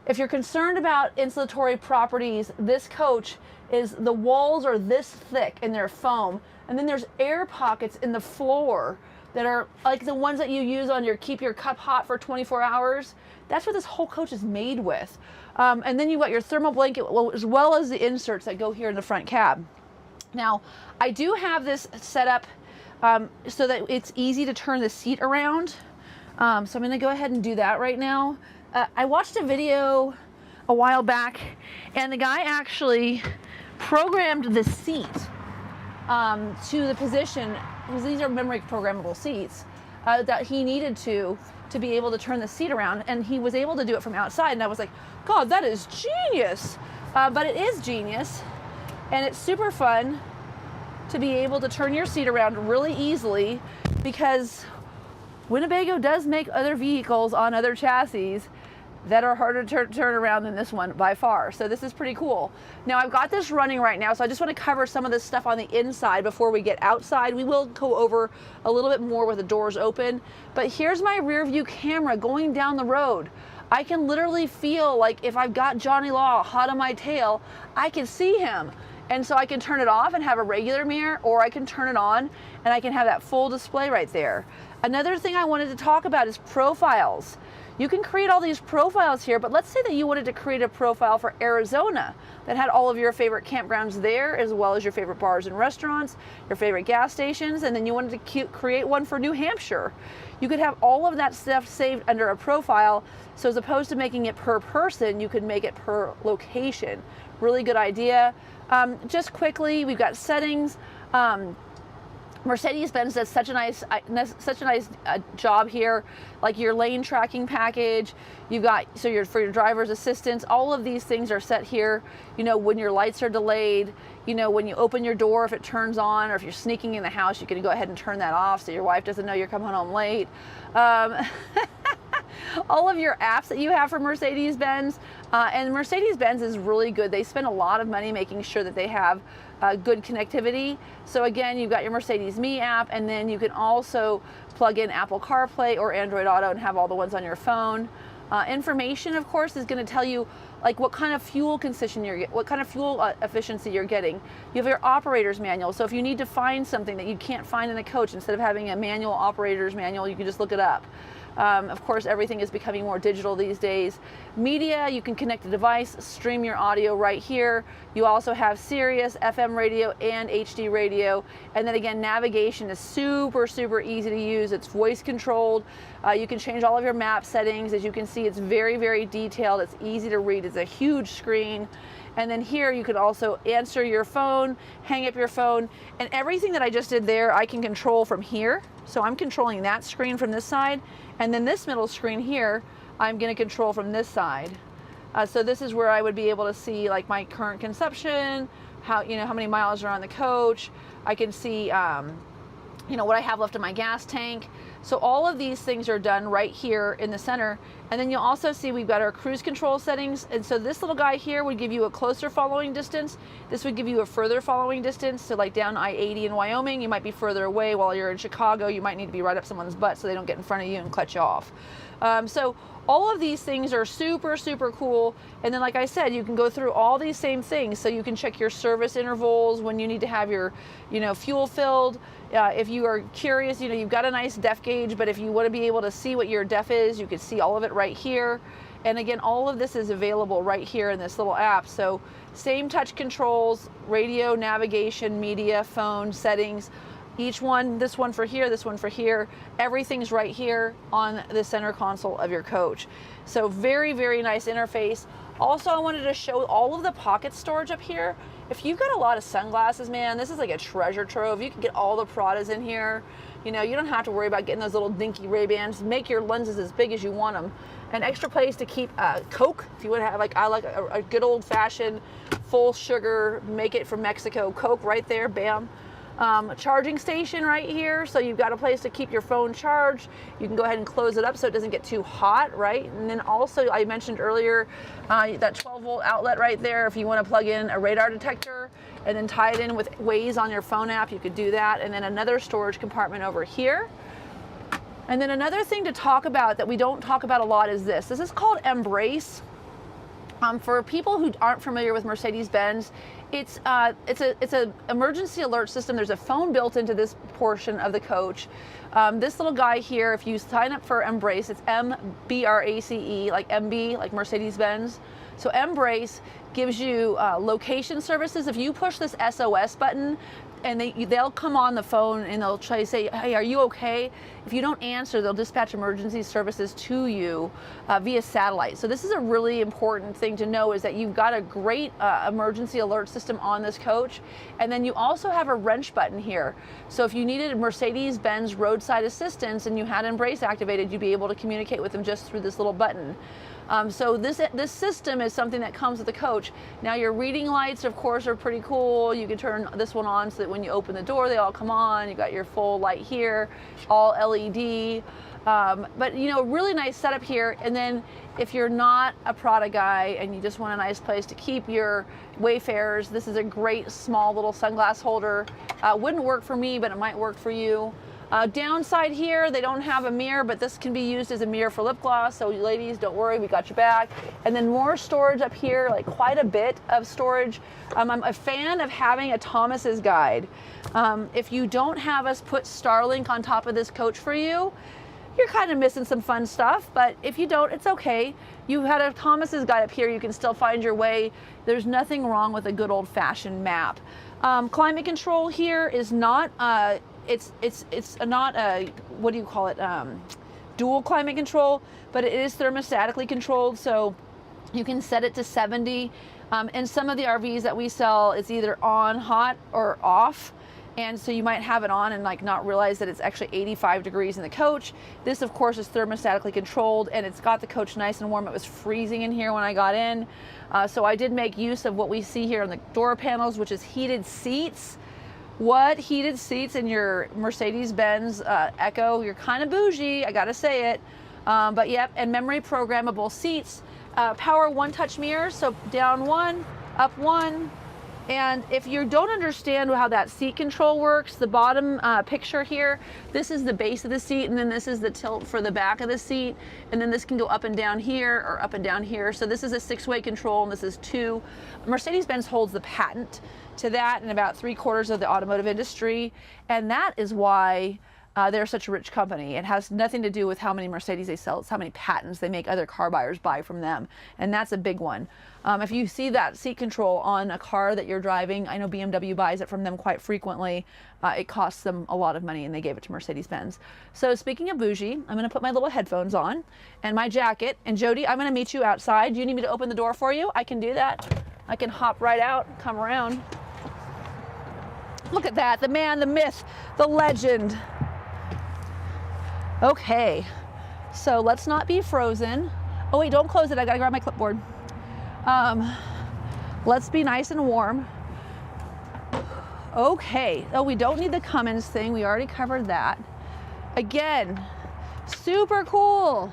if you're concerned about insulatory properties, this coach is, the walls are this thick and they're foam, and then there's air pockets in the floor that are like the ones that you use on your keep your cup hot for 24 hours. That's what this whole coach is made with. And then you've got your thermal blanket, as well as the inserts that go here in the front cab. Now, I do have this set up so that it's easy to turn the seat around. So I'm going to go ahead and do that right now. I watched a video a while back, and the guy actually programmed the seat to the position, because these are memory programmable seats, that he needed to be able to turn the seat around, and he was able to do it from outside. And I was like, God, that is genius. But it is genius, and it's super fun to be able to turn your seat around really easily, because Winnebago does make other vehicles on other chassis that are harder to turn around than this one by far. So this is pretty cool. Now, I've got this running right now, so I just want to cover some of this stuff on the inside before we get outside. We will go over a little bit more with the doors open, but here's my rear view camera going down the road. I can literally feel like if I've got Johnny Law hot on my tail, I can see him. And so I can turn it off and have a regular mirror, or I can turn it on and I can have that full display right there. Another thing I wanted to talk about is profiles. You can create all these profiles here, but let's say that you wanted to create a profile for Arizona that had all of your favorite campgrounds there, as well as your favorite bars and restaurants, your favorite gas stations, and then you wanted to create one for New Hampshire. You could have all of that stuff saved under a profile, so as opposed to making it per person, you could make it per location. Really good idea. Just quickly, we've got settings. Mercedes-Benz does such a nice job here, like your lane tracking package. You've got, so for your driver's assistance, all of these things are set here. You know, when your lights are delayed, you know, when you open your door, if it turns on, or if you're sneaking in the house, you can go ahead and turn that off so your wife doesn't know you're coming home late. All of your apps that you have for Mercedes-Benz, and Mercedes-Benz is really good. They spend a lot of money making sure that they have good connectivity. So again, you've got your Mercedes Me app, and then you can also plug in Apple CarPlay or Android Auto and have all the ones on your phone. Information, of course, is going to tell you like what kind of fuel consumption what kind of fuel efficiency you're getting. You have your operator's manual, so if you need to find something that you can't find in a coach, instead of having a manual operator's manual, you can just look it up. Of course, everything is becoming more digital these days. Media, you can connect a device, stream your audio right here. You also have Sirius, FM radio, and HD radio. And then again, navigation is super, super easy to use. It's voice controlled. You can change all of your map settings. As you can see, it's very, very detailed. It's easy to read. It's a huge screen. And then here you can also answer your phone, hang up your phone, and everything that I just did there, I can control from here. So I'm controlling that screen from this side, and then this middle screen here, I'm going to control from this side. So this is where I would be able to see like my current consumption, how many miles are on the coach. I can see what I have left in my gas tank. So all of these things are done right here in the center. And then you'll also see we've got our cruise control settings. And so this little guy here would give you a closer following distance. This would give you a further following distance. So like down I-80 in Wyoming, you might be further away. While you're in Chicago, you might need to be right up someone's butt so they don't get in front of you and cut you off. So all of these things are super, super cool. And then like I said, you can go through all these same things. So you can check your service intervals when you need to have your, fuel filled. If you are curious, you've got a nice def gauge, but if you want to be able to see what your def is, you can see all of it right here. And again, all of this is available right here in this little app. So same touch controls, radio, navigation, media, phone, settings, each one, this one for here, this one for here, everything's right here on the center console of your coach. So very, very nice interface. Also, I wanted to show all of the pocket storage up here. If you've got a lot of sunglasses, man, this is like a treasure trove. You can get all the Pradas in here. You know, you don't have to worry about getting those little dinky Ray-Bans. Make your lenses as big as you want them. An extra place to keep Coke, if you would have, like, I like a good old-fashioned full sugar, make it from Mexico Coke right there, bam. A charging station right here, so you've got a place to keep your phone charged. You can go ahead and close it up so it doesn't get too hot, right? And then also, I mentioned earlier, that 12-volt outlet right there, if you want to plug in a radar detector and then tie it in with Waze on your phone app, you could do that. And then another storage compartment over here. And then another thing to talk about that we don't talk about a lot is this. This is called Embrace. For people who aren't familiar with Mercedes-Benz, it's a emergency alert system. There's a phone built into this portion of the coach. This little guy here, if you sign up for Embrace, it's MBRACE, like MB, like Mercedes-Benz. So Embrace gives you location services. If you push this SOS button, and they'll come on the phone and they'll try to say, hey, are you okay? If you don't answer, they'll dispatch emergency services to you via satellite. So this is a really important thing to know, is that you've got a great emergency alert system on this coach. And then you also have a wrench button here. So if you needed Mercedes-Benz roadside assistance and you had Embrace activated, you'd be able to communicate with them just through this little button. So this system is something that comes with the coach. Now your reading lights, of course, are pretty cool. You can turn this one on so that when you open the door, they all come on. You got your full light here, all LED. But you know, really nice setup here. And then if you're not a Prada guy and you just want a nice place to keep your Wayfarers, this is a great small little sunglass holder. Wouldn't work for me, but it might work for you. Downside here, they don't have a mirror, but this can be used as a mirror for lip gloss. So you ladies, don't worry, we got your back. And then more storage up here, like quite a bit of storage. I'm a fan of having a Thomas's guide. If you don't have us put Starlink on top of this coach for you, you're kind of missing some fun stuff, but if you don't, it's okay. You had a Thomas's guide up here, you can still find your way. There's nothing wrong with a good old-fashioned map. Climate control here is not, it's not a, what do you call it, dual climate control, but it is thermostatically controlled, so you can set it to 70. In some of the RVs that we sell, it's either on hot or off. And so you might have it on and like not realize that it's actually 85 degrees in the coach. This, of course, is thermostatically controlled, and it's got the coach nice and warm. It was freezing in here when I got in. So I did make use of what we see here on the door panels, which is heated seats. What heated seats in your Mercedes-Benz EKKO? You're kind of bougie, I gotta say it. But yep, and memory programmable seats. Power one-touch mirrors, so down one, up one. And if you don't understand how that seat control works, the bottom picture here, this is the base of the seat, and then this is the tilt for the back of the seat, and then this can go up and down here or up and down here. So this is a 6-way control, and this is 2. Mercedes-Benz holds the patent to that in about 3/4 of the automotive industry, and that is why they're such a rich company. It has nothing to do with how many Mercedes they sell, it's how many patents they make other car buyers buy from them, and that's a big one. If you see that seat control on a car that you're driving, I know BMW buys it from them quite frequently. It costs them a lot of money, and they gave it to Mercedes-Benz. So speaking of bougie, I'm gonna put my little headphones on and my jacket, and Jody, I'm gonna meet you outside. Do you need me to open the door for you? I can do that. I can hop right out, come around. Look at that, the man, the myth, the legend. Okay, so let's not be frozen. Oh wait, don't close it, I gotta grab my clipboard. Let's be nice and warm. Okay, oh, we don't need the Cummins thing, we already covered that. Again, super cool.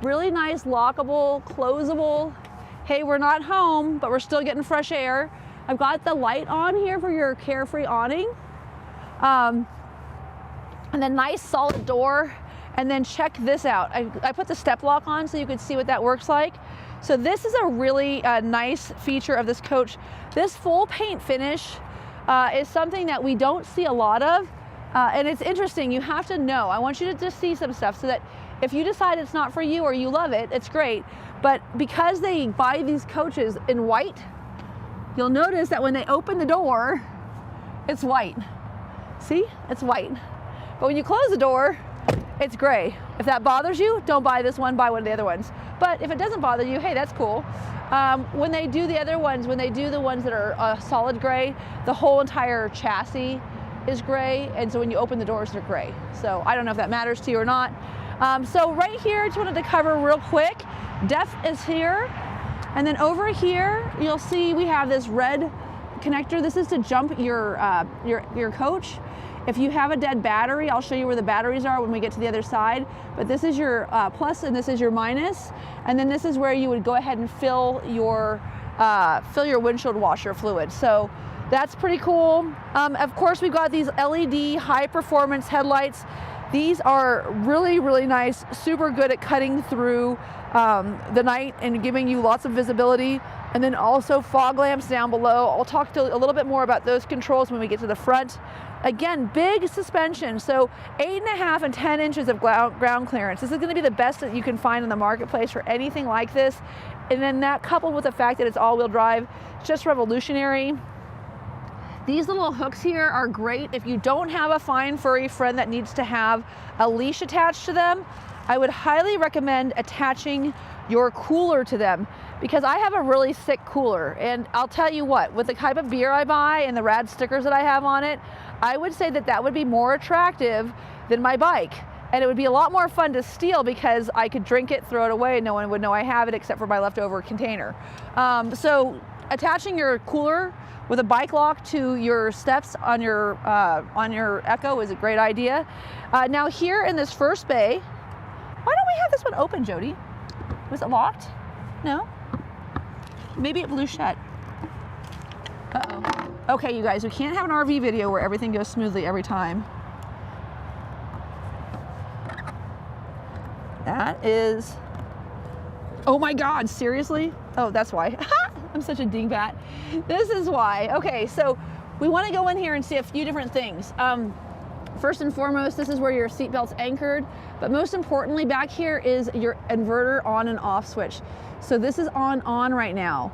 Really nice, lockable, closable. Hey, we're not home, but we're still getting fresh air. I've got the light on here for your carefree awning. And then nice solid door. And then check this out. I put the step lock on so you can see what that works like. So this is a really nice feature of this coach. This full paint finish is something that we don't see a lot of. And it's interesting, you have to know. I want you to just see some stuff so that if you decide it's not for you or you love it, it's great. But because they buy these coaches in white, you'll notice that when they open the door, it's white. See, it's white. But when you close the door, it's gray. If that bothers you, don't buy this one, buy one of the other ones. But if it doesn't bother you, hey, that's cool. When they do the other ones, when they do the ones that are solid gray, the whole entire chassis is gray, and so when you open the doors, they're gray. So I don't know if that matters to you or not. So right here, I just wanted to cover real quick. Depth is here, and then over here, you'll see we have this red connector. This is to jump your coach. If you have a dead battery, I'll show you where the batteries are when we get to the other side. But this is your plus and this is your minus. And then this is where you would go ahead and fill your windshield washer fluid. So that's pretty cool. Of course, we've got these LED high performance headlights. These are really, really nice, super good at cutting through the night and giving you lots of visibility. And then also fog lamps down below. I'll talk to a little bit more about those controls when we get to the front. Again, big suspension, so 8.5 and 10 inches of ground clearance. This is going to be the best that you can find in the marketplace for anything like this. And then that coupled with the fact that it's all-wheel drive, it's just revolutionary. These little hooks here are great if you don't have a fine furry friend that needs to have a leash attached to them. I would highly recommend attaching your cooler to them, because I have a really thick cooler, and I'll tell you what, with the type of beer I buy and the rad stickers that I have on it, I would say that that would be more attractive than my bike. And it would be a lot more fun to steal because I could drink it, throw it away, and no one would know I have it except for my leftover container. So attaching your cooler with a bike lock to your steps on your EKKO is a great idea. Now here in this first bay, why don't we have this one open, Jody? Was it locked? No? Maybe it blew shut. Uh-oh. Okay, you guys, we can't have an RV video where everything goes smoothly every time. That is, oh my God, seriously? Oh, that's why. I'm such a dingbat. This is why. Okay, so we want to go in here and see a few different things. First and foremost, this is where your seatbelt's anchored, but most importantly back here is your inverter on and off switch. So this is on right now.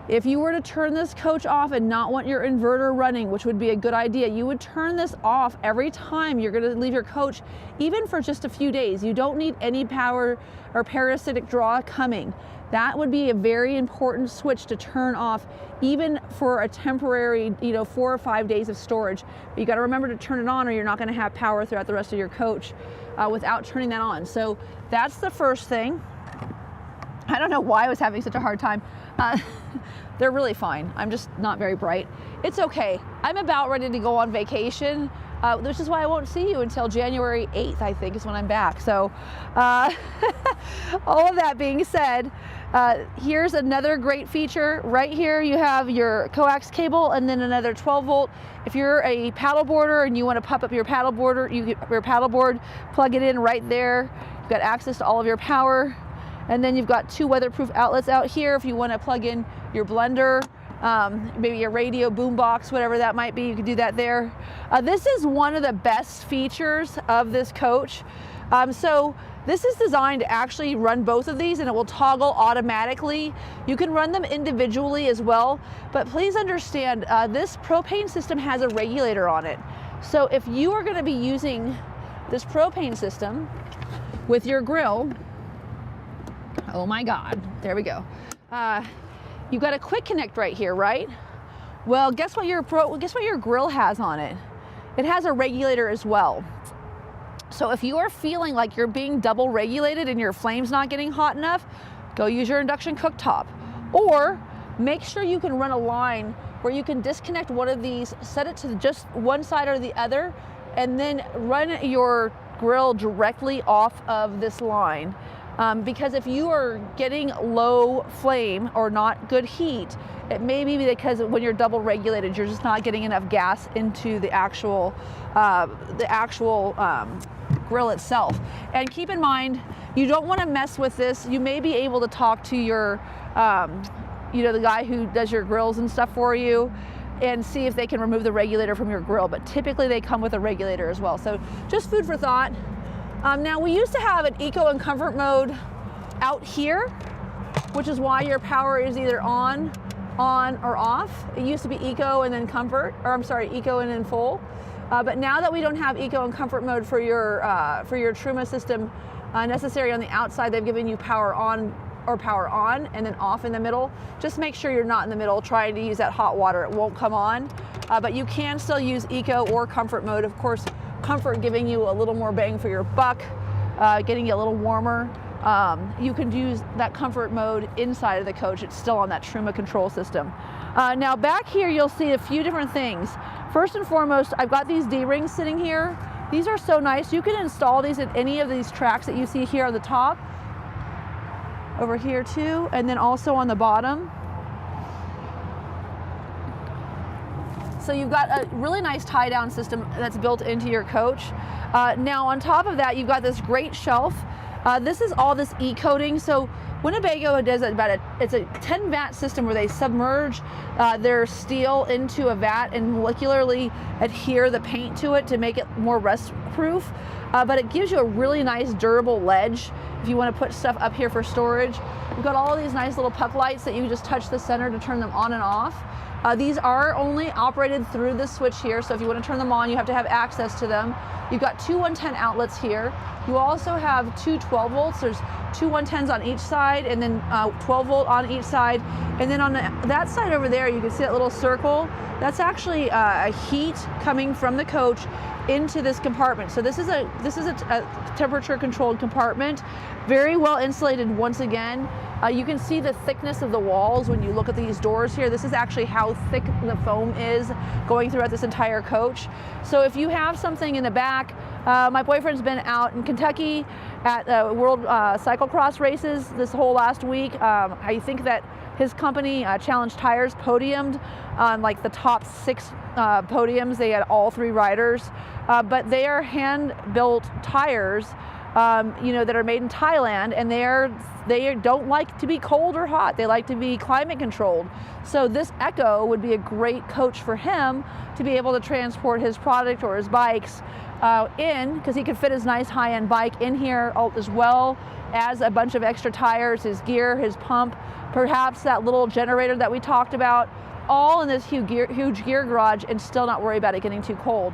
If you were to turn this coach off and not want your inverter running, which would be a good idea, you would turn this off every time you're gonna leave your coach, even for just a few days. You don't need any power or parasitic draw coming. That would be a very important switch to turn off, even for a temporary, 4 or 5 days of storage. But you gotta remember to turn it on or you're not gonna have power throughout the rest of your coach without turning that on. So that's the first thing. I don't know why I was having such a hard time. They're really fine. I'm just not very bright. It's okay. I'm about ready to go on vacation, which is why I won't see you until January 8th, I think, is when I'm back. So all of that being said, here's another great feature. Right here you have your coax cable and then another 12 volt. If you're a paddleboarder and you want to pump up your paddleboard, plug it in right there. You've got access to all of your power. And then you've got 2 weatherproof outlets out here if you want to plug in your blender, maybe your radio boombox, whatever that might be, you can do that there. This is one of the best features of this coach. So this is designed to actually run both of these and it will toggle automatically. You can run them individually as well, but please understand this propane system has a regulator on it. So if you are going to be using this propane system with your grill, oh my God, there we go. You've got a quick connect right here, right? Well, guess what your grill has on it? It has a regulator as well. So if you are feeling like you're being double regulated and your flame's not getting hot enough, go use your induction cooktop. Or make sure you can run a line where you can disconnect one of these, set it to just one side or the other, and then run your grill directly off of this line. Because if you are getting low flame or not good heat, it may be because when you're double regulated, you're just not getting enough gas into the actual grill itself. And keep in mind, you don't want to mess with this. You may be able to talk to your, the guy who does your grills and stuff for you, and see if they can remove the regulator from your grill. But typically they come with a regulator as well. So just food for thought. Now we used to have an eco and comfort mode out here, which is why your power is either on or off. It used to be eco and then comfort, or I'm sorry, eco and then full. But now that we don't have eco and comfort mode for your Truma system necessary on the outside, they've given you power on or power on and then off in the middle. Just make sure you're not in the middle trying to use that hot water. It won't come on. But you can still use eco or comfort mode. Of course, comfort giving you a little more bang for your buck, getting you a little warmer. You can use that comfort mode inside of the coach. It's still on that Truma control system. Now back here, you'll see a few different things. First and foremost, I've got these D-rings sitting here. These are so nice. You can install these at any of these tracks that you see here on the top, over here too, and then also on the bottom. So you've got a really nice tie-down system that's built into your coach. Now on top of that, you've got this great shelf. This is all this e-coating. So Winnebago does it's a 10 vat system where they submerge their steel into a vat and molecularly adhere the paint to it to make it more rust proof. But it gives you a really nice durable ledge if you want to put stuff up here for storage. We've got all of these nice little puck lights that you just touch the center to turn them on and off. These are only operated through this switch here, so if you want to turn them on, you have to have access to them. You've got two 110 outlets here. You also have two 12 volts. There's two 110s on each side, and then 12 volt on each side. And then on that side over there, you can see that little circle. That's actually a heat coming from the coach into this compartment. So this is a temperature controlled compartment, very well insulated once again. You can see the thickness of the walls when you look at these doors here. This is actually how thick the foam is going throughout this entire coach. So if you have something in the back, my boyfriend's been out in Kentucky at World Cyclocross races this whole last week. I think that his company, Challenge Tires, podiumed on like the top 6 podiums. They had all 3 riders, but they are hand-built tires, that are made in Thailand, and they don't like to be cold or hot. They like to be climate controlled. So this EKKO would be a great coach for him to be able to transport his product or his bikes in, because he could fit his nice high-end bike in here as well as a bunch of extra tires, his gear, his pump, perhaps that little generator that we talked about, all in this huge gear garage, and still not worry about it getting too cold.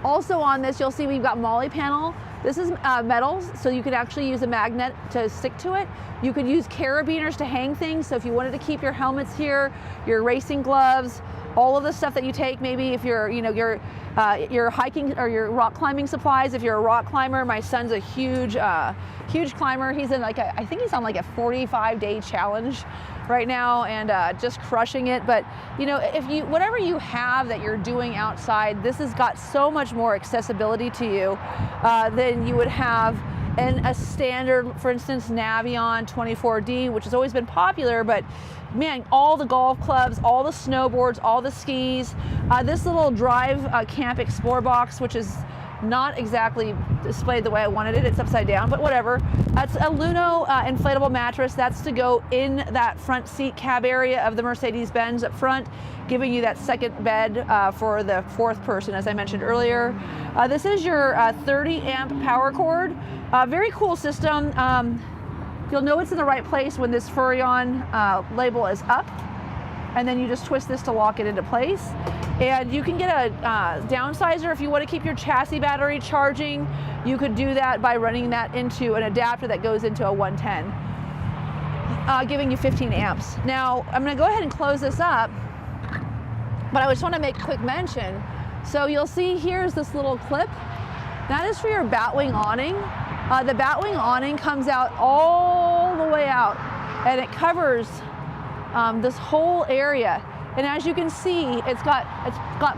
Also on this, you'll see we've got MOLLE panel. This is metals, so you could actually use a magnet to stick to it. You could use carabiners to hang things, so if you wanted to keep your helmets here, your racing gloves, all of the stuff that you take, maybe if you're, your hiking or your rock climbing supplies. If you're a rock climber, my son's a huge climber. He's in I think he's on like a 45-day challenge right now, and just crushing it. But if whatever you have that you're doing outside, this has got so much more accessibility to you than you would have in a standard, for instance, Navion 24D, which has always been popular. But man, all the golf clubs, all the snowboards, all the skis, this little drive camp explore box, which is not exactly displayed the way I wanted it. It's upside down, but whatever. That's a Luno inflatable mattress. That's to go in that front seat cab area of the Mercedes-Benz up front, giving you that second bed for the 4th person, as I mentioned earlier. This is your 30 amp power cord. Very cool system. You'll know it's in the right place when this Furrion label is up, and then you just twist this to lock it into place. And you can get a downsizer if you want to keep your chassis battery charging. You could do that by running that into an adapter that goes into a 110, giving you 15 amps. Now, I'm going to go ahead and close this up, but I just want to make a quick mention. So you'll see here's this little clip. That is for your batwing awning. The batwing awning comes out all the way out, and it covers this whole area. And as you can see, it's got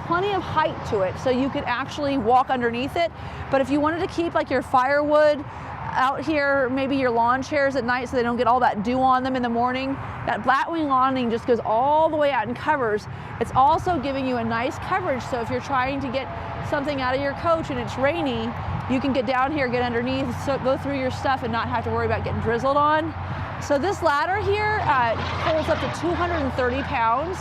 plenty of height to it, so you could actually walk underneath it. But if you wanted to keep like your firewood out here, maybe your lawn chairs at night so they don't get all that dew on them in the morning, that batwing awning just goes all the way out and covers. It's also giving you a nice coverage, so if you're trying to get something out of your coach and it's rainy, you can get down here, get underneath, so go through your stuff and not have to worry about getting drizzled on. So this ladder here holds up to 230 pounds.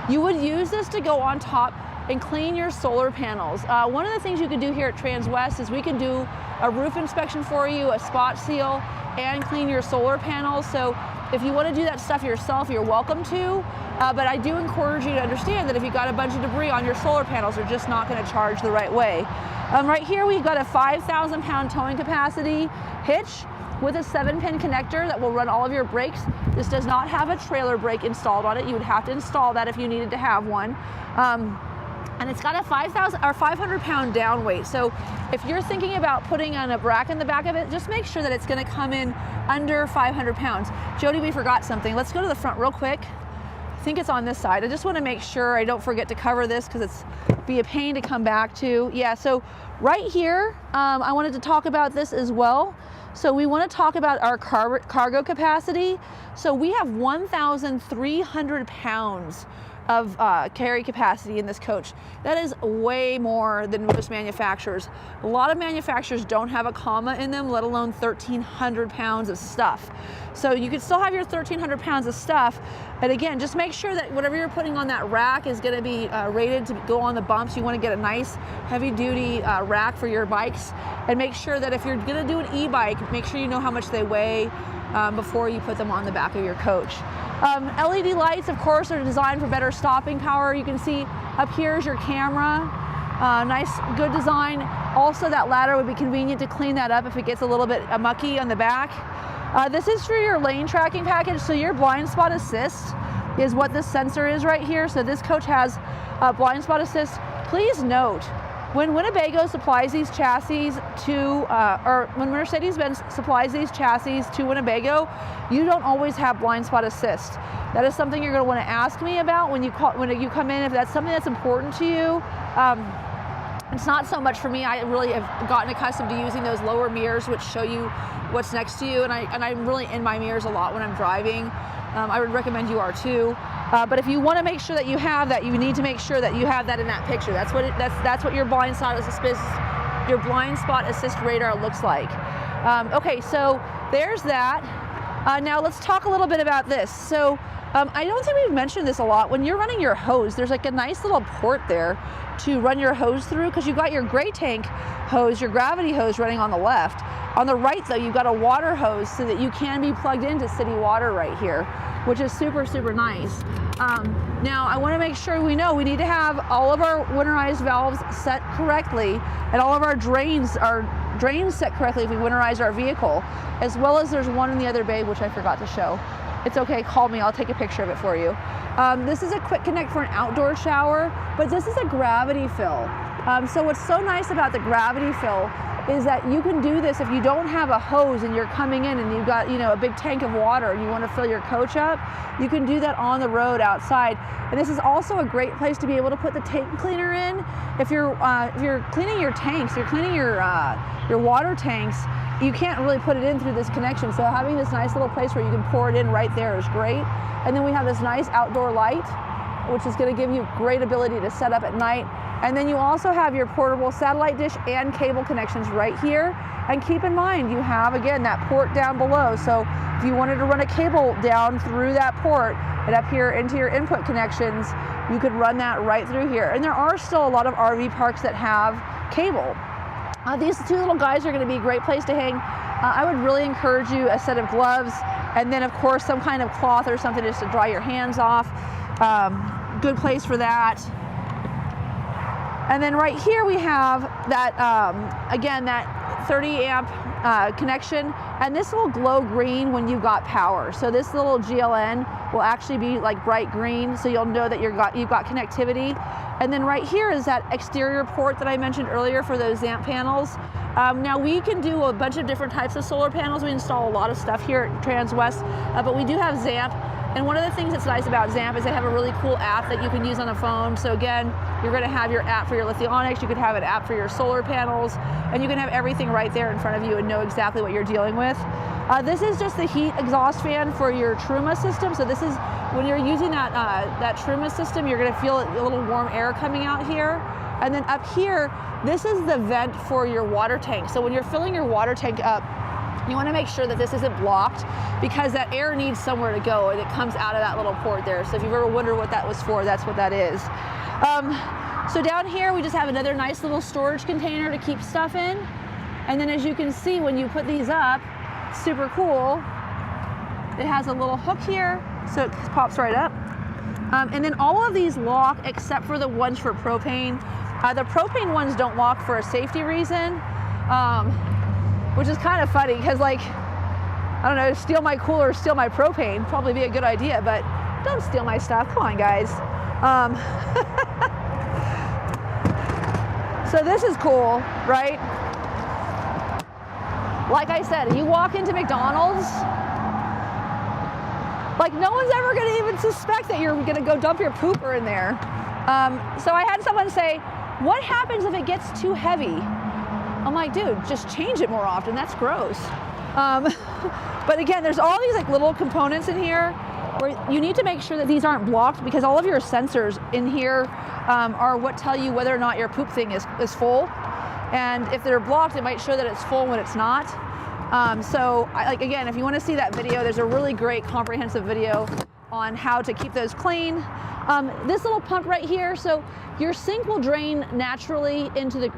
You would use this to go on top and clean your solar panels. One of the things you could do here at Transwest is we can do a roof inspection for you, a spot seal, and clean your solar panels. So If you want to do that stuff yourself, you're welcome to, but I do encourage you to understand that if you've got a bunch of debris on your solar panels, they're just not going to charge the right way. Right here we've got a 5,000 pound towing capacity hitch with a 7-pin connector that will run all of your brakes. This does not have a trailer brake installed on it. You would have to install that if you needed to have one. And it's got a 500 pound down weight. So if you're thinking about putting on a rack in the back of it, just make sure that it's gonna come in under 500 pounds. Jody, we forgot something. Let's go to the front real quick. I think it's on this side. I just wanna make sure I don't forget to cover this because it's be a pain to come back to. Yeah, so right here, I wanted to talk about this as well. So we want to talk about our cargo capacity. So we have 1,300 pounds of carry capacity in this coach. That is way more than most manufacturers. A lot of manufacturers don't have a comma in them, let alone 1,300 pounds of stuff. So you can still have your 1,300 pounds of stuff, but again, just make sure that whatever you're putting on that rack is gonna be rated to go on the bumps. You wanna get a nice heavy duty rack for your bikes, and make sure that if you're gonna do an e-bike, make sure you know how much they weigh before you put them on the back of your coach. LED lights, of course, are designed for better stopping power. You can see up here is your camera. Nice, good design. Also, that ladder would be convenient to clean that up if it gets a little bit mucky on the back. This is for your lane tracking package. So your blind spot assist is what this sensor is right here. So this coach has blind spot assist. Please note, when Winnebago supplies these chassis to, or when Mercedes-Benz supplies these chassis to Winnebago, you don't always have blind spot assist. That is something you're going to want to ask me about when you come in, if that's something that's important to you. It's not so much for me. I really have gotten accustomed to using those lower mirrors which show you what's next to you, and I'm really in my mirrors a lot when I'm driving. I would recommend you are too. But if you want to make sure that you have that, you need to make sure that you have that in that picture. That's what your blind spot assist radar looks like. Okay, so there's that. Now let's talk a little bit about this. So I don't think we've mentioned this a lot. When you're running your hose, there's like a nice little port there to run your hose through, because you've got your gray tank hose, your gravity hose running on the left. On the right though, you've got a water hose so that you can be plugged into city water right here, which is super, super nice. Now I want to make sure we know we need to have all of our winterized valves set correctly, and all of our drains set correctly if we winterize our vehicle, as well as there's one in the other bay which I forgot to show. It's okay, call me, I'll take a picture of it for you. This is a quick connect for an outdoor shower, but this is a gravity fill. So what's so nice about the gravity fill is that you can do this if you don't have a hose and you're coming in and you've got, a big tank of water and you want to fill your coach up. You can do that on the road outside. And this is also a great place to be able to put the tank cleaner in. If you're cleaning your tanks, you're cleaning your water tanks, you can't really put it in through this connection. So having this nice little place where you can pour it in right there is great. And then we have this nice outdoor light, which is going to give you great ability to set up at night. And then you also have your portable satellite dish and cable connections right here. And keep in mind, you have, again, that port down below. So if you wanted to run a cable down through that port and up here into your input connections, you could run that right through here. And there are still a lot of RV parks that have cable. These two little guys are going to be a great place to hang. I would really encourage you a set of gloves, and then of course some kind of cloth or something just to dry your hands off. Good place for that. And then right here we have that, again, that 30 amp connection, and this will glow green when you've got power. So this little GLN will actually be like bright green, so you'll know that you've got connectivity. And then right here is that exterior port that I mentioned earlier for those ZAMP panels. Now we can do a bunch of different types of solar panels. We install a lot of stuff here at Transwest, but we do have ZAMP. And one of the things that's nice about ZAMP is they have a really cool app that you can use on a phone. So again, you're going to have your app for your lithium awnings, you could have an app for your solar panels, and you can have everything right there in front of you and know exactly what you're dealing with. This is just the heat exhaust fan for your Truma system. So this is, when you're using that Truma system, you're going to feel a little warm air coming out here. And then up here, this is the vent for your water tank. So when you're filling your water tank up, you want to make sure that this isn't blocked, because that air needs somewhere to go and it comes out of that little port there. So if you've ever wondered what that was for, that's what that is. So down here we just have another nice little storage container to keep stuff in. And then as you can see, when you put these up, super cool, It has a little hook here, so it pops right up. And then all of these lock except for the ones for propane. The propane ones don't lock for a safety reason, which is kind of funny because, like, I don't know, steal my cooler, steal my propane, probably be a good idea, but don't steal my stuff. Come on, guys. So this is cool, right? Like I said, you walk into McDonald's, like no one's ever gonna even suspect that you're gonna go dump your pooper in there. So I had someone say, what happens if it gets too heavy? I'm like, dude, just change it more often, that's gross. But again, there's all these like little components in here where you need to make sure that these aren't blocked because all of your sensors in here are what tell you whether or not your poop thing is full. And if they're blocked, it might show that it's full when it's not. Like again, if you want to see that video, there's a really great comprehensive video on how to keep those clean. This little pump right here, so your sink will drain naturally into the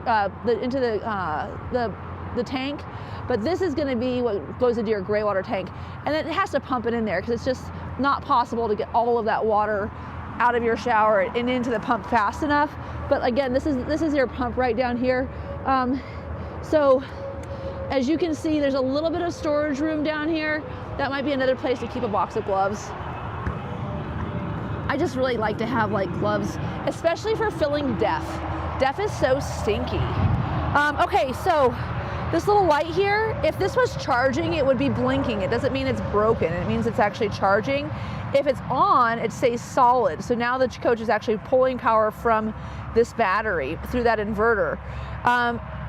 tank, but this is going to be what goes into your gray water tank, and it has to pump it in there because it's just not possible to get all of that water out of your shower and into the pump fast enough. But again, this is your pump right down here. So as you can see, there's a little bit of storage room down here. That might be another place to keep a box of gloves. I just really like to have like gloves, especially for filling DEF. DEF is so stinky. Okay, so this little light here, if this was charging, it would be blinking. It doesn't mean it's broken. It means it's actually charging. If it's on, it stays solid. So now the coach is actually pulling power from this battery through that inverter.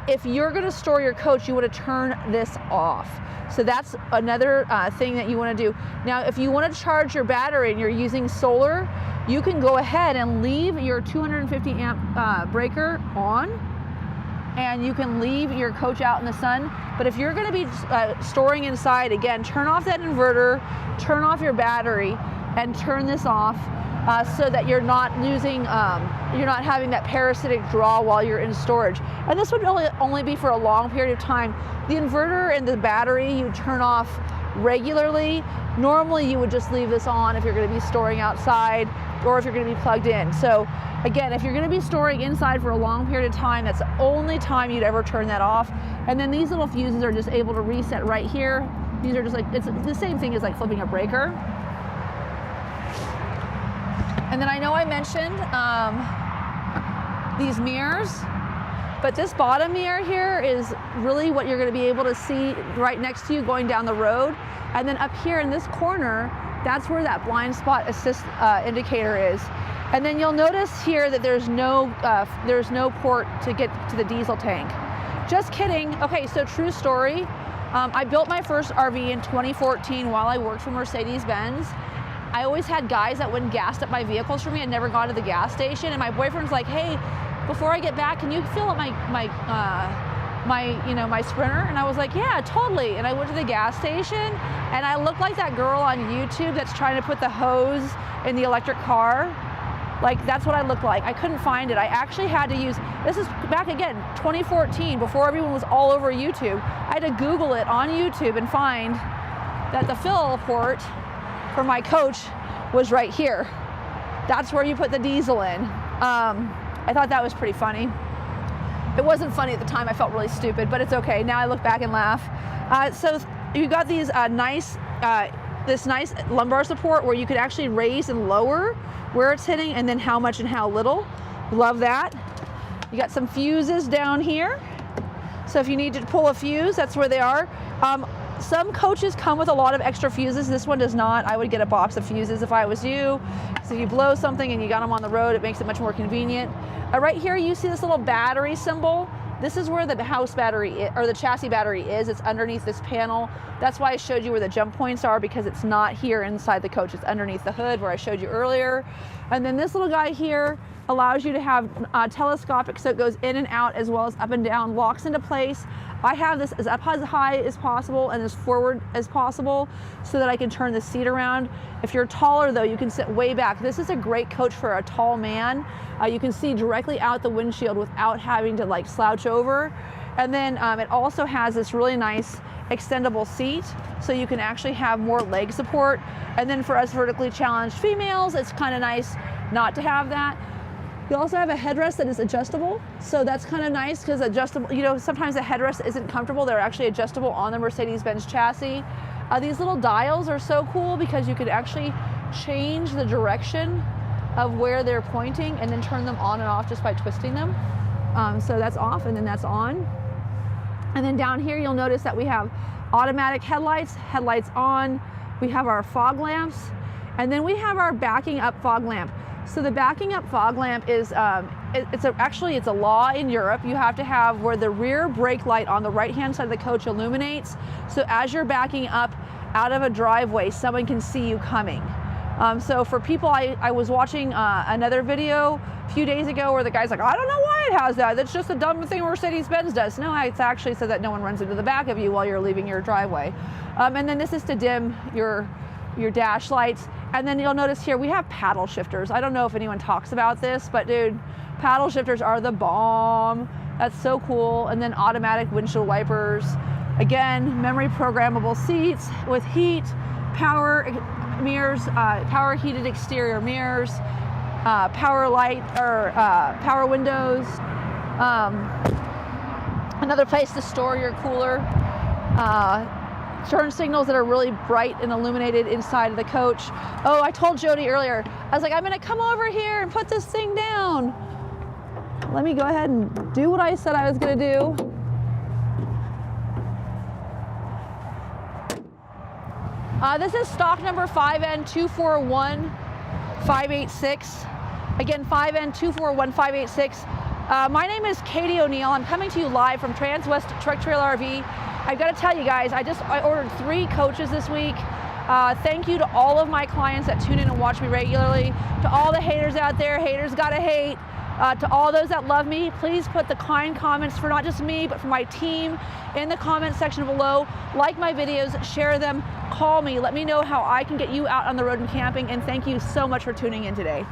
If you're gonna store your coach, you wanna turn this off. So that's another thing that you wanna do. Now, if you wanna charge your battery and you're using solar, you can go ahead and leave your 250 amp breaker on, and you can leave your coach out in the sun. But if you're gonna be storing inside, again, turn off that inverter, turn off your battery, and turn this off so that you're not losing, you're not having that parasitic draw while you're in storage. And this would really only be for a long period of time. The inverter and the battery you turn off regularly. Normally you would just leave this on if you're gonna be storing outside or if you're gonna be plugged in. So again, if you're gonna be storing inside for a long period of time, that's the only time you'd ever turn that off. And then these little fuses are just able to reset right here. These are just like, it's the same thing as like flipping a breaker. And then I know I mentioned these mirrors, but this bottom mirror here is really what you're gonna be able to see right next to you going down the road. And then up here in this corner, that's where that blind spot assist indicator is. And then you'll notice here that there's no port to get to the diesel tank. Just kidding. Okay, so true story. I built my first RV in 2014 while I worked for Mercedes-Benz. I always had guys that wouldn't gas up my vehicles for me. I'd never gone to the gas station, and my boyfriend's like, hey, before I get back, can you fill up my Sprinter? And I was like, yeah, totally. And I went to the gas station, and I looked like that girl on YouTube that's trying to put the hose in the electric car. Like, that's what I looked like. I couldn't find it. I actually had to use, this is back again, 2014, before everyone was all over YouTube. I had to Google it on YouTube and find that the fill port for my coach was right here. That's where you put the diesel in. I thought that was pretty funny. It wasn't funny at the time. I felt really stupid, but it's okay. Now I look back and laugh. So you got these this nice lumbar support where you could actually raise and lower where it's hitting and then how much and how little. Love that. You got some fuses down here. So if you need to pull a fuse, that's where they are. Some coaches come with a lot of extra fuses. This one does not. I would get a box of fuses if I was you. So if you blow something and you got them on the road, it makes it much more convenient. Right here, you see this little battery symbol. This is where the house battery or the chassis battery is. It's underneath this panel. That's why I showed you where the jump points are, because it's not here inside the coach. It's underneath the hood where I showed you earlier. And then this little guy here allows you to have telescopic, so it goes in and out as well as up and down, locks into place. I have this as up as high as possible and as forward as possible so that I can turn the seat around. If you're taller though, you can sit way back. This is a great coach for a tall man. You can see directly out the windshield without having to like slouch over. And then it also has this really nice extendable seat, so you can actually have more leg support. And then for us vertically challenged females, it's kind of nice not to have that. You also have a headrest that is adjustable, so that's kind of nice because adjustable, you know, sometimes the headrest isn't comfortable. They're actually adjustable on the Mercedes-Benz chassis. These little dials are so cool because you could actually change the direction of where they're pointing and then turn them on and off just by twisting them. So that's off and then that's on. And then down here you'll notice that we have automatic headlights, headlights on. We have our fog lamps, and then we have our backing up fog lamp. So the backing up fog lamp is, actually it's a law in Europe. You have to have where the rear brake light on the right-hand side of the coach illuminates. So as you're backing up out of a driveway, someone can see you coming. So for people, I was watching another video a few days ago where the guy's like, I don't know why it has that. That's just a dumb thing Mercedes-Benz does. No, it's actually so that no one runs into the back of you while you're leaving your driveway. And then this is to dim your dash lights. And then you'll notice here we have paddle shifters. I don't know if anyone talks about this, but dude, paddle shifters are the bomb. That's so cool. And then automatic windshield wipers. Again, memory programmable seats with heat, power mirrors, power heated exterior mirrors, power light or power windows. Another place to store your cooler. Turn signals that are really bright and illuminated inside of the coach. Oh, I told Jody earlier, I was like, I'm gonna come over here and put this thing down. Let me go ahead and do what I said I was gonna do. This is stock number 5N241586. Again, 5N241586. My name is Katie O'Neill. I'm coming to you live from Transwest Truck Trail RV. I've got to tell you guys, I ordered 3 coaches this week. Thank you to all of my clients that tune in and watch me regularly. To all the haters out there, haters gotta hate. To all those that love me, please put the kind comments for not just me, but for my team in the comment section below. Like my videos, share them, call me, let me know how I can get you out on the road and camping, and thank you so much for tuning in today.